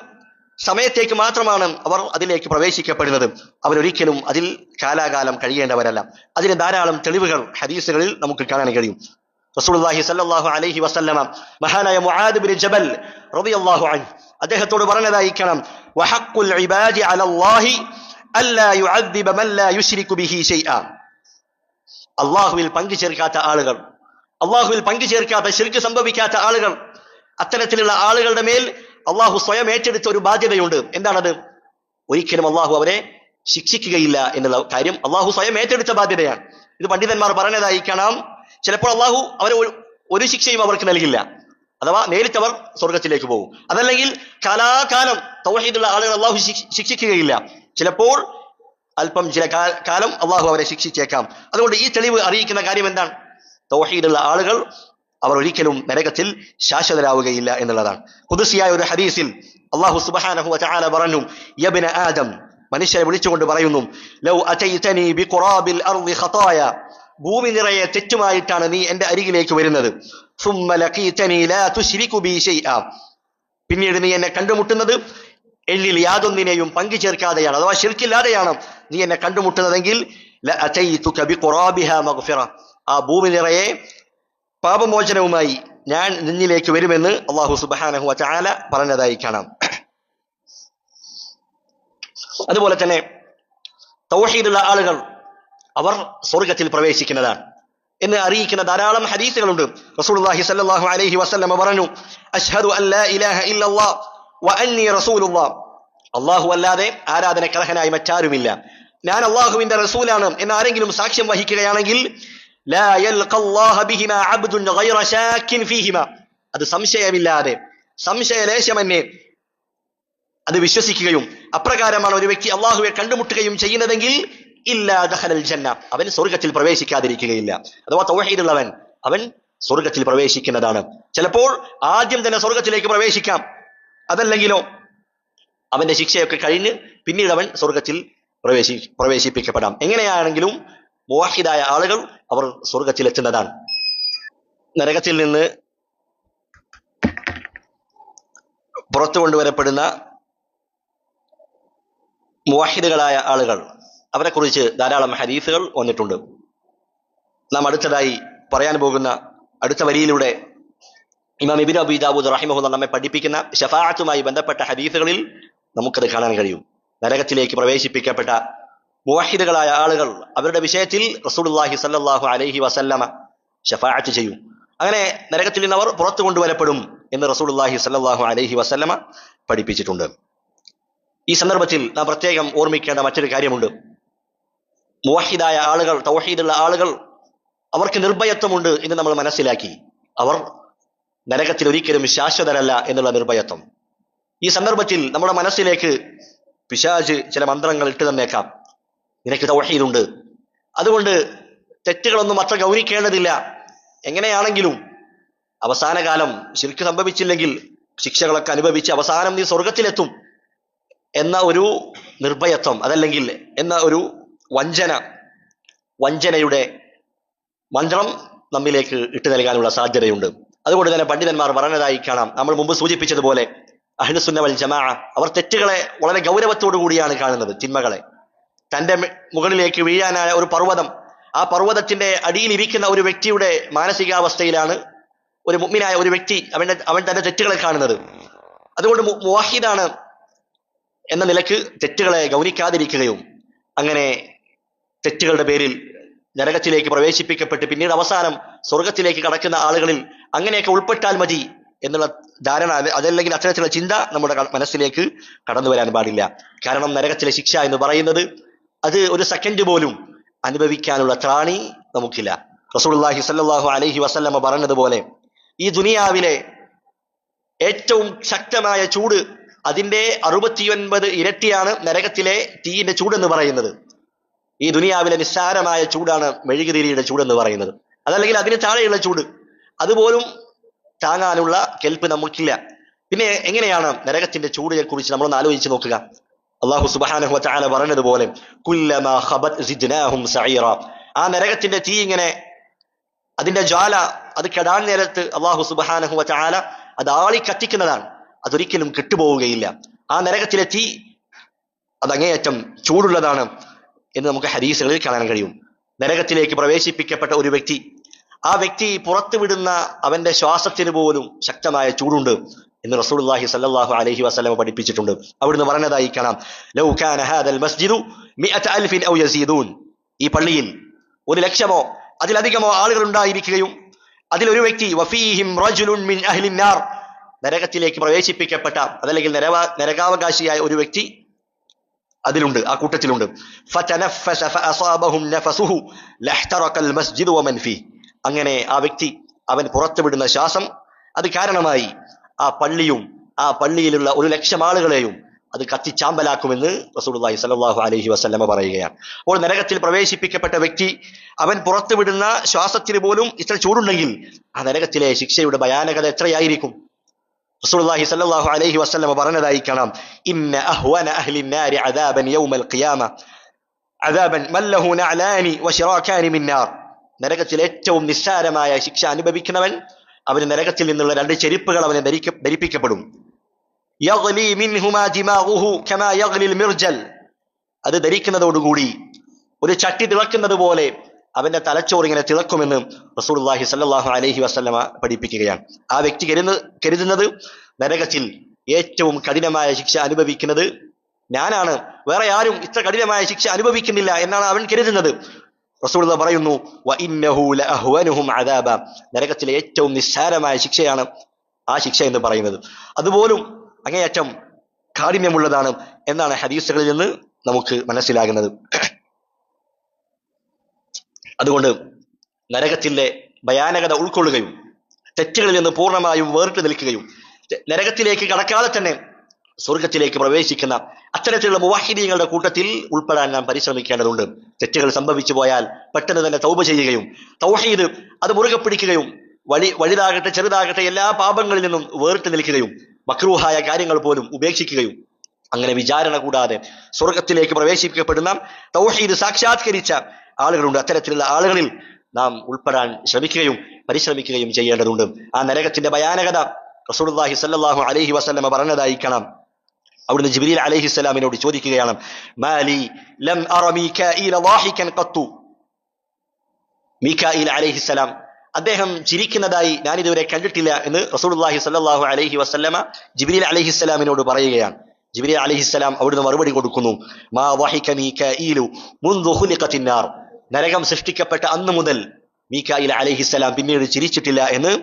സമയത്തേക്ക് മാത്രമാണ് അവർ അതിലേക്ക് പ്രവേശിക്കപ്പെടുന്നത്. അവരൊരിക്കലും അതിൽ കാലാകാലം കഴിയേണ്ടവരല്ല. അതിന് ധാരാളം തെളിവുകൾ ഹദീസുകളിൽ നമുക്ക് കാണാൻ കഴിയും. റസൂലുള്ളാഹി സ്വല്ലല്ലാഹു അലൈഹി വസല്ലമ മഹാനായ മുആദ് ബിൻ ജബൽ റളിയല്ലാഹു അൻഹു അദ്ദേഹത്തോട് പറഞ്ഞതായി കാണാം, വഹഖുൽ ഇബാദി അലല്ലാഹി അല്ലാ യുഅദ്ദിബ മൻ ലാ യുശ്രികു ബിഹി ശൈഅ, അല്ലാഹുവിൽ പങ്കു ചേർക്കാത്ത ആളുകൾ, അല്ലാഹുവിൽ പങ്കു ചേർക്കാത്ത ശിർക്ക് സംഭവിക്കാത്ത ആളുകൾ, അത്തരത്തിലുള്ള ആളുകളുടെ മേൽ അള്ളാഹു സ്വയം ഏറ്റെടുത്ത ഒരു ബാധ്യതയുണ്ട്. എന്താണത്? ഒരിക്കലും അള്ളാഹു അവരെ ശിക്ഷിക്കുകയില്ല എന്നുള്ള കാര്യം അള്ളാഹു സ്വയം ഏറ്റെടുത്ത ബാധ്യതയാണ്. ഇത് പണ്ഡിതന്മാർ പറഞ്ഞതായി കാണാം. ചിലപ്പോൾ അള്ളാഹു അവരെ ഒരു ശിക്ഷയും അവർക്ക് നൽകില്ല, അഥവാ നേരിട്ടവർ സ്വർഗത്തിലേക്ക് പോകും. അതല്ലെങ്കിൽ കാലാകാലം തൗഹീദുള്ള ആളുകൾ അള്ളാഹു ശിക്ഷിക്കുകയില്ല. ചിലപ്പോൾ അല്പം ചില കാലം അള്ളാഹു അവരെ ശിക്ഷിച്ചേക്കാം. അതുകൊണ്ട് ഈ തെളിവ് അറിയിക്കുന്ന കാര്യം എന്താണ്? തൗഹീദുള്ള ആളുകൾ അവർ ഒരിക്കലും നരകത്തിൽ ശാശ്വതരാവുകയില്ല എന്നുള്ളതാണ്. ഖുദ്സിയായ ഒരു ഹദീസിൽ അള്ളാഹു സുബ്ഹാനഹു വ തആല പറഞ്ഞു, യബ്ന ആദം, മനുഷ്യരെ വിളിച്ചുകൊണ്ട് പറയുന്നു, ലൗ അതൈതനി ബിഖുറാബിൽ അർളി ഖതായ, ഭൂമി നിറയെ തെറ്റുമായിട്ടാണ് നീ എന്റെ അരികിലേക്ക് വരുന്നത്, സുമ്മ ലഖീതനി ലാ തുശ്രികു ബി ശൈഅ, പിന്നീട് നീ എന്നെ കണ്ടുമുട്ടുന്നത് എന്നിൽ യാതൊന്നിനെയും പങ്കു ചേർക്കാതെയാണ്, അഥവാ ശിർക്കില്ലാതെയാണ് നീ എന്നെ കണ്ടുമുട്ടുന്നതെങ്കിൽ ലഅതൈതുക ബിഖുറാബിഹാ മഗ്ഫിറ, ആ ഭൂമി നിറയെ പാപമോചനവുമായി ഞാൻ നിന്നിലേക്ക് വരുമെന്ന് അല്ലാഹു സുബ്ഹാനഹു വ തആല പറഞ്ഞതായി കാണാം. അതുപോലെ തന്നെ തൗഹീദുള്ള ആളുകൾ അവർ സ്വർഗത്തിൽ പ്രവേശിക്കുന്നതാണ്. എന്ന് അറിയിക്കുന്ന ധാരാളം ഹദീസുകളുണ്ട്. റസൂലുള്ളാഹി സ്വല്ലല്ലാഹു അലൈഹി വസല്ലം പറഞ്ഞു, അശ്ഹദു അൻ ലാ ഇലാഹ ഇല്ലല്ലാഹ് വ അന്നി റസൂലുള്ളാഹ്, അല്ലാഹു അല്ലാതെ ആരാധനക്കർഹനായി മറ്റാരുമില്ല, ഞാൻ അല്ലാഹുവിന്റെ റസൂലാണ് എന്ന് ആരെങ്കിലും സാക്ഷ്യം വഹിക്കുകയാണെങ്കിൽ ലാ യൽഖല്ലാഹ ബിഹിമാ അബ്ദുൻ ഗൈറ ശാക്കിൻ ഫീഹിമാ, അത് സംശയമില്ലാതെ സംശയലേശമന്യേ അത് വിശ്വസിക്കുകയും അപ്രകാരമാണ് ഒരു വ്യക്തി അള്ളാഹുവെ കണ്ടുമുട്ടുകയും ചെയ്യുന്നതെങ്കിൽ ഇല്ലാ ദഖലൽ ജന്ന, അവൻ സ്വർഗത്തിൽ പ്രവേശിക്കാതിരിക്കുകയില്ല. അഥവാ തൗഹീദുള്ളവൻ അവൻ സ്വർഗത്തിൽ പ്രവേശിക്കുന്നതാണ്. ചിലപ്പോൾ ആദ്യം തന്നെ സ്വർഗത്തിലേക്ക് പ്രവേശിക്കാം, അതല്ലെങ്കിലോ അവന്റെ ശിക്ഷയൊക്കെ കഴിഞ്ഞ് പിന്നീട് അവൻ സ്വർഗത്തിൽ പ്രവേശിപ്പിക്കപ്പെടാം. എങ്ങനെയാണെങ്കിലും മുവഹിദായ ആളുകൾ അവർ സ്വർഗത്തിൽ എത്തുന്നതാണ്. നരകത്തിൽ നിന്ന് പുറത്തു കൊണ്ടുവരപ്പെടുന്ന മുവഹിദുകളായ ആളുകൾ, അവരെ കുറിച്ച് ധാരാളം ഹദീസുകൾ വന്നിട്ടുണ്ട്. നാം അടുത്തതായി പറയാൻ പോകുന്ന അടുത്ത വരിയിലൂടെ ഇമാം ഇബ്നു അബീ ദാവൂദ് റഹിമഹുല്ലാഹ് നമ്മെ പഠിപ്പിക്കുന്ന ശഫാഅത്തുമായി ബന്ധപ്പെട്ട ഹദീസുകളിൽ നമുക്കത് കാണാൻ കഴിയും. നരകത്തിലേക്ക് പ്രവേശിപ്പിക്കപ്പെട്ട മുവഹിദുകളായ ആളുകൾ, അവരുടെ വിഷയത്തിൽ റസൂലുള്ളാഹി സ്വല്ലല്ലാഹു അലൈഹി വസല്ലമ ശഫാഅത്ത് ചെയ്യും. അങ്ങനെ നരകത്തിൽ നിന്ന് അവർ പുറത്തു കൊണ്ടുവരപ്പെടും എന്ന് റസൂലുള്ളാഹി സ്വല്ലല്ലാഹു അലൈഹി വസല്ലമ പഠിപ്പിച്ചിട്ടുണ്ട്. ഈ സന്ദർഭത്തിൽ നാം പ്രത്യേകം ഓർമ്മിക്കേണ്ട മറ്റൊരു കാര്യമുണ്ട്. മുവഹിദായ ആളുകൾ, തൗഹീദുള്ള ആളുകൾ, അവർക്ക് നിർഭയത്വമുണ്ട് എന്ന് നമ്മൾ മനസ്സിലാക്കി. അവർ നരകത്തിൽ ഒരിക്കലും ശാശ്വതരല്ല എന്നുള്ള നിർഭയത്വം. ഈ സന്ദർഭത്തിൽ നമ്മുടെ മനസ്സിലേക്ക് പിശാച് ചില മന്ത്രങ്ങൾ ഇട്ട് തന്നേക്കാം. നിനക്ക് തൗഹീദുണ്ട്, അതുകൊണ്ട് തെറ്റുകളൊന്നും അത്ര ഗൗനിക്കേണ്ടതില്ല, എങ്ങനെയാണെങ്കിലും അവസാന കാലം ശിർക്ക് സംഭവിച്ചില്ലെങ്കിൽ ശിക്ഷകളൊക്കെ അനുഭവിച്ച് അവസാനം നീ സ്വർഗത്തിലെത്തും എന്ന ഒരു നിർഭയത്വം, അതല്ലെങ്കിൽ എന്ന ഒരു വഞ്ചനയുടെ മന്ത്രം നമ്മിലേക്ക് ഇട്ടു നൽകാനുള്ള സാധ്യതയുണ്ട്. അതുകൊണ്ട് തന്നെ പണ്ഡിതന്മാർ പറഞ്ഞതായി കാണാം. നമ്മൾ മുമ്പ് സൂചിപ്പിച്ചതുപോലെ അഹ്ലുസുന്ന വൽ ജമാഅ അവർ തെറ്റുകളെ വളരെ ഗൗരവത്തോടു കൂടിയാണ് കാണുന്നത്. തിന്മകളെ തന്റെ മുകളിലേക്ക് വീഴാനായ ഒരു പർവ്വതം, ആ പർവ്വതത്തിന്റെ അടിയിൽ ഇരിക്കുന്ന ഒരു വ്യക്തിയുടെ മാനസികാവസ്ഥയിലാണ് ഒരു മുഅ്മിനായ ഒരു വ്യക്തി അവൻ തന്റെ തെറ്റുകളെ കാണുന്നത്. അതുകൊണ്ട് മുവഹിദാണ് എന്ന നിലക്ക് തെറ്റുകളെ ഗൗനിക്കാതിരിക്കുകയും അങ്ങനെ തെറ്റുകളുടെ പേരിൽ നരകത്തിലേക്ക് പ്രവേശിപ്പിക്കപ്പെട്ട് പിന്നീട് അവസാനം സ്വർഗത്തിലേക്ക് കടക്കുന്ന ആളുകളിൽ അങ്ങനെയൊക്കെ ഉൾപ്പെട്ടാൽ മതി എന്നുള്ള ധാരണ, അതല്ലെങ്കിൽ അത്തരത്തിലുള്ള ചിന്ത നമ്മുടെ മനസ്സിലേക്ക് കടന്നു വരാൻ പാടില്ല. കാരണം നരകത്തിലെ ശിക്ഷ എന്ന് പറയുന്നത് അത് ഒരു സെക്കൻഡ് പോലും അനുഭവിക്കാനുള്ള ത്രാണി നമുക്കില്ല. റസൂലുള്ളാഹി സ്വല്ലല്ലാഹു അലൈഹി വസല്ലമ പറഞ്ഞതുപോലെ ഈ ദുനിയാവിലെ ഏറ്റവും ശക്തമായ ചൂട്, അതിന്റെ 69 ഇരട്ടിയാണ് നരകത്തിലെ തീയിന്റെ ചൂടെന്ന് പറയുന്നത്. ഈ ദുനിയാവിലെ നിസ്സാരമായ ചൂടാണ് മെഴുകുതിരിയുടെ ചൂടെന്ന് പറയുന്നത്. അതല്ലെങ്കിൽ അതിന് താഴെയുള്ള ചൂട്, അതുപോലും താങ്ങാനുള്ള കെൽപ്പ് നമുക്കില്ല. പിന്നെ എങ്ങനെയാണ് നരകത്തിന്റെ ചൂടിനെ കുറിച്ച് നമ്മളൊന്ന് ആലോചിച്ച് നോക്കുക. അല്ലാഹു സുബ്ഹാനഹു വ തആല പറഞ്ഞതുപോലെ കുല്ലമാ ഖബത് സിദ്നാഹും സഈറ, ആ നരകത്തിന്റെ തീ ഇങ്ങനെ അതിന്റെ ജ്വാല അത് കെടാൻ നേരത്ത് അല്ലാഹു സുബ്ഹാനഹു വ തആല അത് ആളി കത്തിക്കുന്നതാണ്, അതൊരിക്കലും കെട്ടുപോവുകയില്ല. ആ നരകത്തിലെ തീ അത് അങ്ങേയറ്റം ചൂടുള്ളതാണ് എന്ന് നമുക്ക് ഹദീസുകളിൽ കാണാൻ കഴിയും. നരകത്തിലേക്ക് പ്രവേശിപ്പിക്കപ്പെട്ട ഒരു വ്യക്തി, ആ വ്യക്തി പുറത്തുവിടുന്ന അവന്റെ ശ്വാസത്തിന് പോലും ശക്തമായ ചൂടുണ്ട് എന്ന് റസൂലുള്ളാഹി സ്വല്ലല്ലാഹു അലൈഹി വസല്ലം പഠിപ്പിച്ചിട്ടുണ്ട്. അവിടുന്ന് പറഞ്ഞതായി കാണാം, ലൗ കാന ഹാദൽ മസ്ജിദു 100,000 ഔ യസീദൂൻ, ഈ പള്ളിയിൽ 100,000 അതിലധികമോ ആളുകൾ ഉണ്ടായിരിക്കുകയും അതിലൊരു വ്യക്തി വഫീഹിം റജുലുൻ മിൻ അഹ്ലിൻ നാർ, നരകത്തിലേക്ക് പ്രവേശിപ്പിക്കപ്പെട്ട അതല്ലെങ്കിൽ നരകാവകാശിയായ ഒരു വ്യക്തി അതിലുണ്ട്, ആ കൂട്ടത്തിലുണ്ട്. ഫതനഫസ ഫഅസാബഹും നഫസുഹു ലഹ്തറകൽ മസ്ജിദു വമൻ ഫീഹ്, അങ്ങനെ ആ വ്യക്തി അവൻ പുറത്തുവിടുന്ന ശ്വാസം അത് കാരണമായി ആ പള്ളിയും ആ പള്ളിയിലുള്ള 100,000 ആളുകളെയും അത് കത്തിച്ചാമ്പലാക്കുമെന്ന് റസൂലുള്ളാഹി സ്വല്ലല്ലാഹു അലൈഹി വസല്ലമ പറയുകയാണ്. അപ്പോൾ നരകത്തിൽ പ്രവേശിപ്പിക്കപ്പെട്ട വ്യക്തി അവൻ പുറത്തുവിടുന്ന ശ്വാസത്തിന് പോലും ഇത്ര ചൂടുണ്ടെങ്കിൽ ആ നരകത്തിലെ ശിക്ഷയുടെ ഭയാനകത എത്രയായിരിക്കും. റസൂലുള്ളാഹി സ്വല്ലല്ലാഹു അലൈഹി വസല്ലമ പറഞ്ഞതായി കാണാം, ഇന്ന അഹ്വന അഹ്ലി നാരി അദാബൻ യൗമൽ ഖിയാമ അദാബൻ മല്ലഹു നഅലാനി വശിറാകാനി മിൻ നാർ, നരകത്തിൽ ഏറ്റവും നിസ്സാരമായ ശിക്ഷ അനുഭവിക്കുന്നവൻ അവന് നരകത്തിൽ നിന്നുള്ള 2 ചെരുപ്പുകൾ അവനെ ധരിപ്പിക്കപ്പെടും. യഗ്ലി മിൻഹുമാ ദിമാഗുഹു കമാ യഗ്ലിൽ മിർജൽ, അത് ധരിക്കുന്നതോടുകൂടി ഒരു ചട്ടി തിളക്കുന്നത് പോലെ അവന്റെ തലച്ചോറ് ഇങ്ങനെ തിളക്കുമെന്ന് റസൂലുള്ളാഹി സ്വല്ലല്ലാഹു അലൈഹി വസല്ലമ പഠിപ്പിക്കുകയാണ്. ആ വ്യക്തി കരുതുന്നത് നരകത്തിൽ ഏറ്റവും കഠിനമായ ശിക്ഷ അനുഭവിക്കുന്നത് ഞാനാണ്, വേറെ ആരും ഇത്ര കഠിനമായ ശിക്ഷ അനുഭവിക്കുന്നില്ല എന്നാണ് അവൻ കരുതുന്നത്. റസൂലുള്ളാഹി പറയുന്നു വഇന്നഹു ലഅഹ്വനുഹും അദാബ, നരകത്തിലെ ഏറ്റവും നിസ്സാരമായ ശിക്ഷയാണ് ആ ശിക്ഷ എന്ന് പറയുന്നത്. അതുപോലും അങ്ങേയറ്റം കാഠിന്യമുള്ളതാണ് എന്നാണ് ഹദീസുകളിൽ നിന്ന് നമുക്ക് മനസ്സിലാകുന്നത്. അതുകൊണ്ട് നരകത്തിന്റെ ഭയാനകത ഉൾക്കൊള്ളുകയും തെറ്റുകളിൽ നിന്ന് പൂർണ്ണമായും വേറിട്ട് നിൽക്കുകയും നരകത്തിലേക്ക് കടക്കാതെ തന്നെ സ്വർഗത്തിലേക്ക് പ്രവേശിക്കുന്ന അത്തരത്തിലുള്ള മുവഹിദീങ്ങളുടെ കൂട്ടത്തിൽ ഉൾപ്പെടാൻ നാം പരിശ്രമിക്കേണ്ടതുണ്ട്. തെറ്റുകൾ സംഭവിച്ചു പോയാൽ പെട്ടെന്ന് തന്നെ തൗബ ചെയ്യുകയും തൗഹീദ് അത് മുറുകെ പിടിക്കുകയും വലുതാകട്ടെ ചെറുതാകട്ടെ എല്ലാ പാപങ്ങളിൽ നിന്നും വേറിട്ട് നിൽക്കുകയും മക്രൂഹായ കാര്യങ്ങൾ പോലും ഉപേക്ഷിക്കുകയും അങ്ങനെ വിചാരണ കൂടാതെ സ്വർഗത്തിലേക്ക് പ്രവേശിക്കപ്പെടുന്ന തൗഹീദ് സാക്ഷാത്കരിച്ച ആളുകളുണ്ട്. അത്തരത്തിലുള്ള ആളുകളിൽ നാം ഉൾപ്പെടാൻ ശ്രമിക്കുകയും പരിശ്രമിക്കുകയും ചെയ്യേണ്ടതുണ്ട്. ആ നരകത്തിന്റെ ഭയാനകത റസൂലുള്ളാഹി സ്വല്ലല്ലാഹു അലൈഹി വസല്ലമ പറഞ്ഞതായി കാണാം. അവിടുന്ന് ജിബ്രീൽ അലൈഹിസ്സലാമിനോട് ചോദിക്കുകയാണ്, മാലി ലം അറ മീകാഈല ളാഹികൻ ഖത്തു. മീകാഈൽ അലൈഹിസ്സലാം അദ്ദേഹം ചിരിക്കുന്നതായി ഞാൻ ഇതുവരെ കണ്ടിട്ടില്ല എന്ന് റസൂലുള്ളാഹി സ്വല്ലല്ലാഹു അലൈഹി വസല്ലമ ജിബ്രീൽ അലൈഹിസ്സലാമിനോട് പറയുകയാണ്. ജിബ്രീൽ അലൈഹിസ്സലാം അവിടുന്ന് മറുപടി കൊടുക്കുന്നു, മാ ളഹിക മീകാഈലു മുൻദു ഖുലിഖത്തിൻ നാർ. നരകം സൃഷ്ടിക്കപ്പെട്ട അന്ന് മുതൽ മീകായിൽ അലൈഹിസ്സലാം പിന്നീട് ചിരിച്ചിട്ടില്ല എന്ന്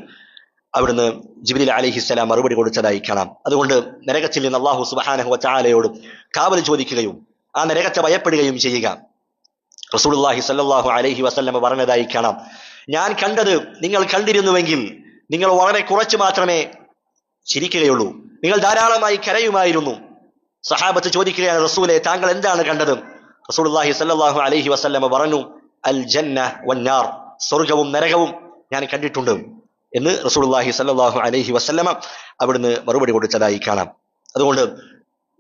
അവിടുന്ന് ജിബ്രീൽ അലൈഹിസ്സലാം മറുപടി കൊടുത്തതായി കാണാം. അതുകൊണ്ട് നരകത്തിൽ നിന്ന് അല്ലാഹു സുബ്ഹാനഹു വ തആലയോട് കാവൽ ചോദിക്കുകയും ആ നരകത്തെ ഭയപ്പെടുകയും ചെയ്യുക. റസൂലുള്ളാഹി സ്വല്ലല്ലാഹു അലൈഹി വസല്ലമ പറഞ്ഞതായി കാണാം, ഞാൻ കണ്ടത് നിങ്ങൾ കണ്ടിരുന്നുവെങ്കിൽ നിങ്ങൾ വളരെ കുറച്ച് മാത്രമേ ചിരിക്കുകയുള്ളൂ, നിങ്ങൾ ധാരാളമായി കരയുമായിരുന്നു. സഹാബത്ത് ചോദിക്കുകയാണ്, റസൂലെ താങ്കൾ എന്താണ് കണ്ടത്? റസൂലുള്ളാഹി സ്വല്ലല്ലാഹു അലൈഹി വസല്ലമ പറഞ്ഞു, അൽ ജന്ന വന്നാർ, സ്വർഗവും നരകവും ഞാൻ കണ്ടിട്ടുണ്ട് എന്ന് റസൂലുള്ളാഹി സ്വല്ലല്ലാഹു അലൈഹി വസല്ലമ അവിടുന്ന് മറുപടി കൊടുത്തതായി കാണാം. അതുകൊണ്ട്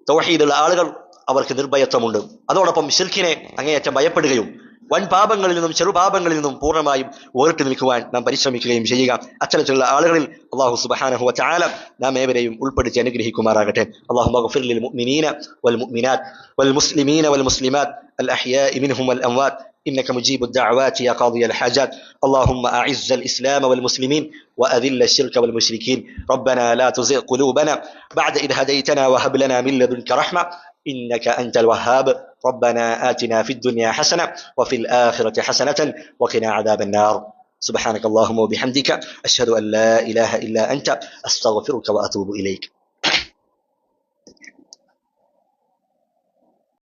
തൗഹീദുള്ള ആളുകൾ അവർക്ക് നിർഭയത്വമുണ്ട്. അതോടൊപ്പം ശിർക്കിനെ അങ്ങേയറ്റം ഭയപ്പെടുകയും വൻ പാപങ്ങളിൽ നിന്നും ചെറുപാപങ്ങളിൽ നിന്നും പൂർണ്ണമായും വേറിട്ട് നിൽക്കുവാൻ നാം പരിശ്രമിക്കുകയും ചെയ്യുക. അത്തരത്തിലുള്ള ആളുകളിൽ അല്ലാഹു സുബ്ഹാനഹു വ തആല നാം ഏവരെയും ഉൾപ്പെടുത്തി അനുഗ്രഹിക്കുമാറാകട്ടെ. അല്ലാഹുമ്മ ഗ്ഫിർ ലിൽ മുഅ്മിനീന വൽ മുഅ്മിനാത്ത് വൽ മുസ്ലിമീന വൽ മുസ്ലിമാത്ത് അൽ അഹ്യാഇ മിൻഹും വൽ അംവാത്ത് إنك مجيب الدعوات يا قاضي الحاجات. اللهم أعز الإسلام والمسلمين وأذل الشرك والمشركين. ربنا لا تزغ قلوبنا بعد إذ هديتنا وهب لنا من لدنك رحمة إنك أنت الوهاب. ربنا آتنا في الدنيا حسنة وفي الآخرة حسنة وقنا عذاب النار. سبحانك اللهم وبحمدك أشهد أن لا إله إلا أنت أستغفرك وأتوب إليك.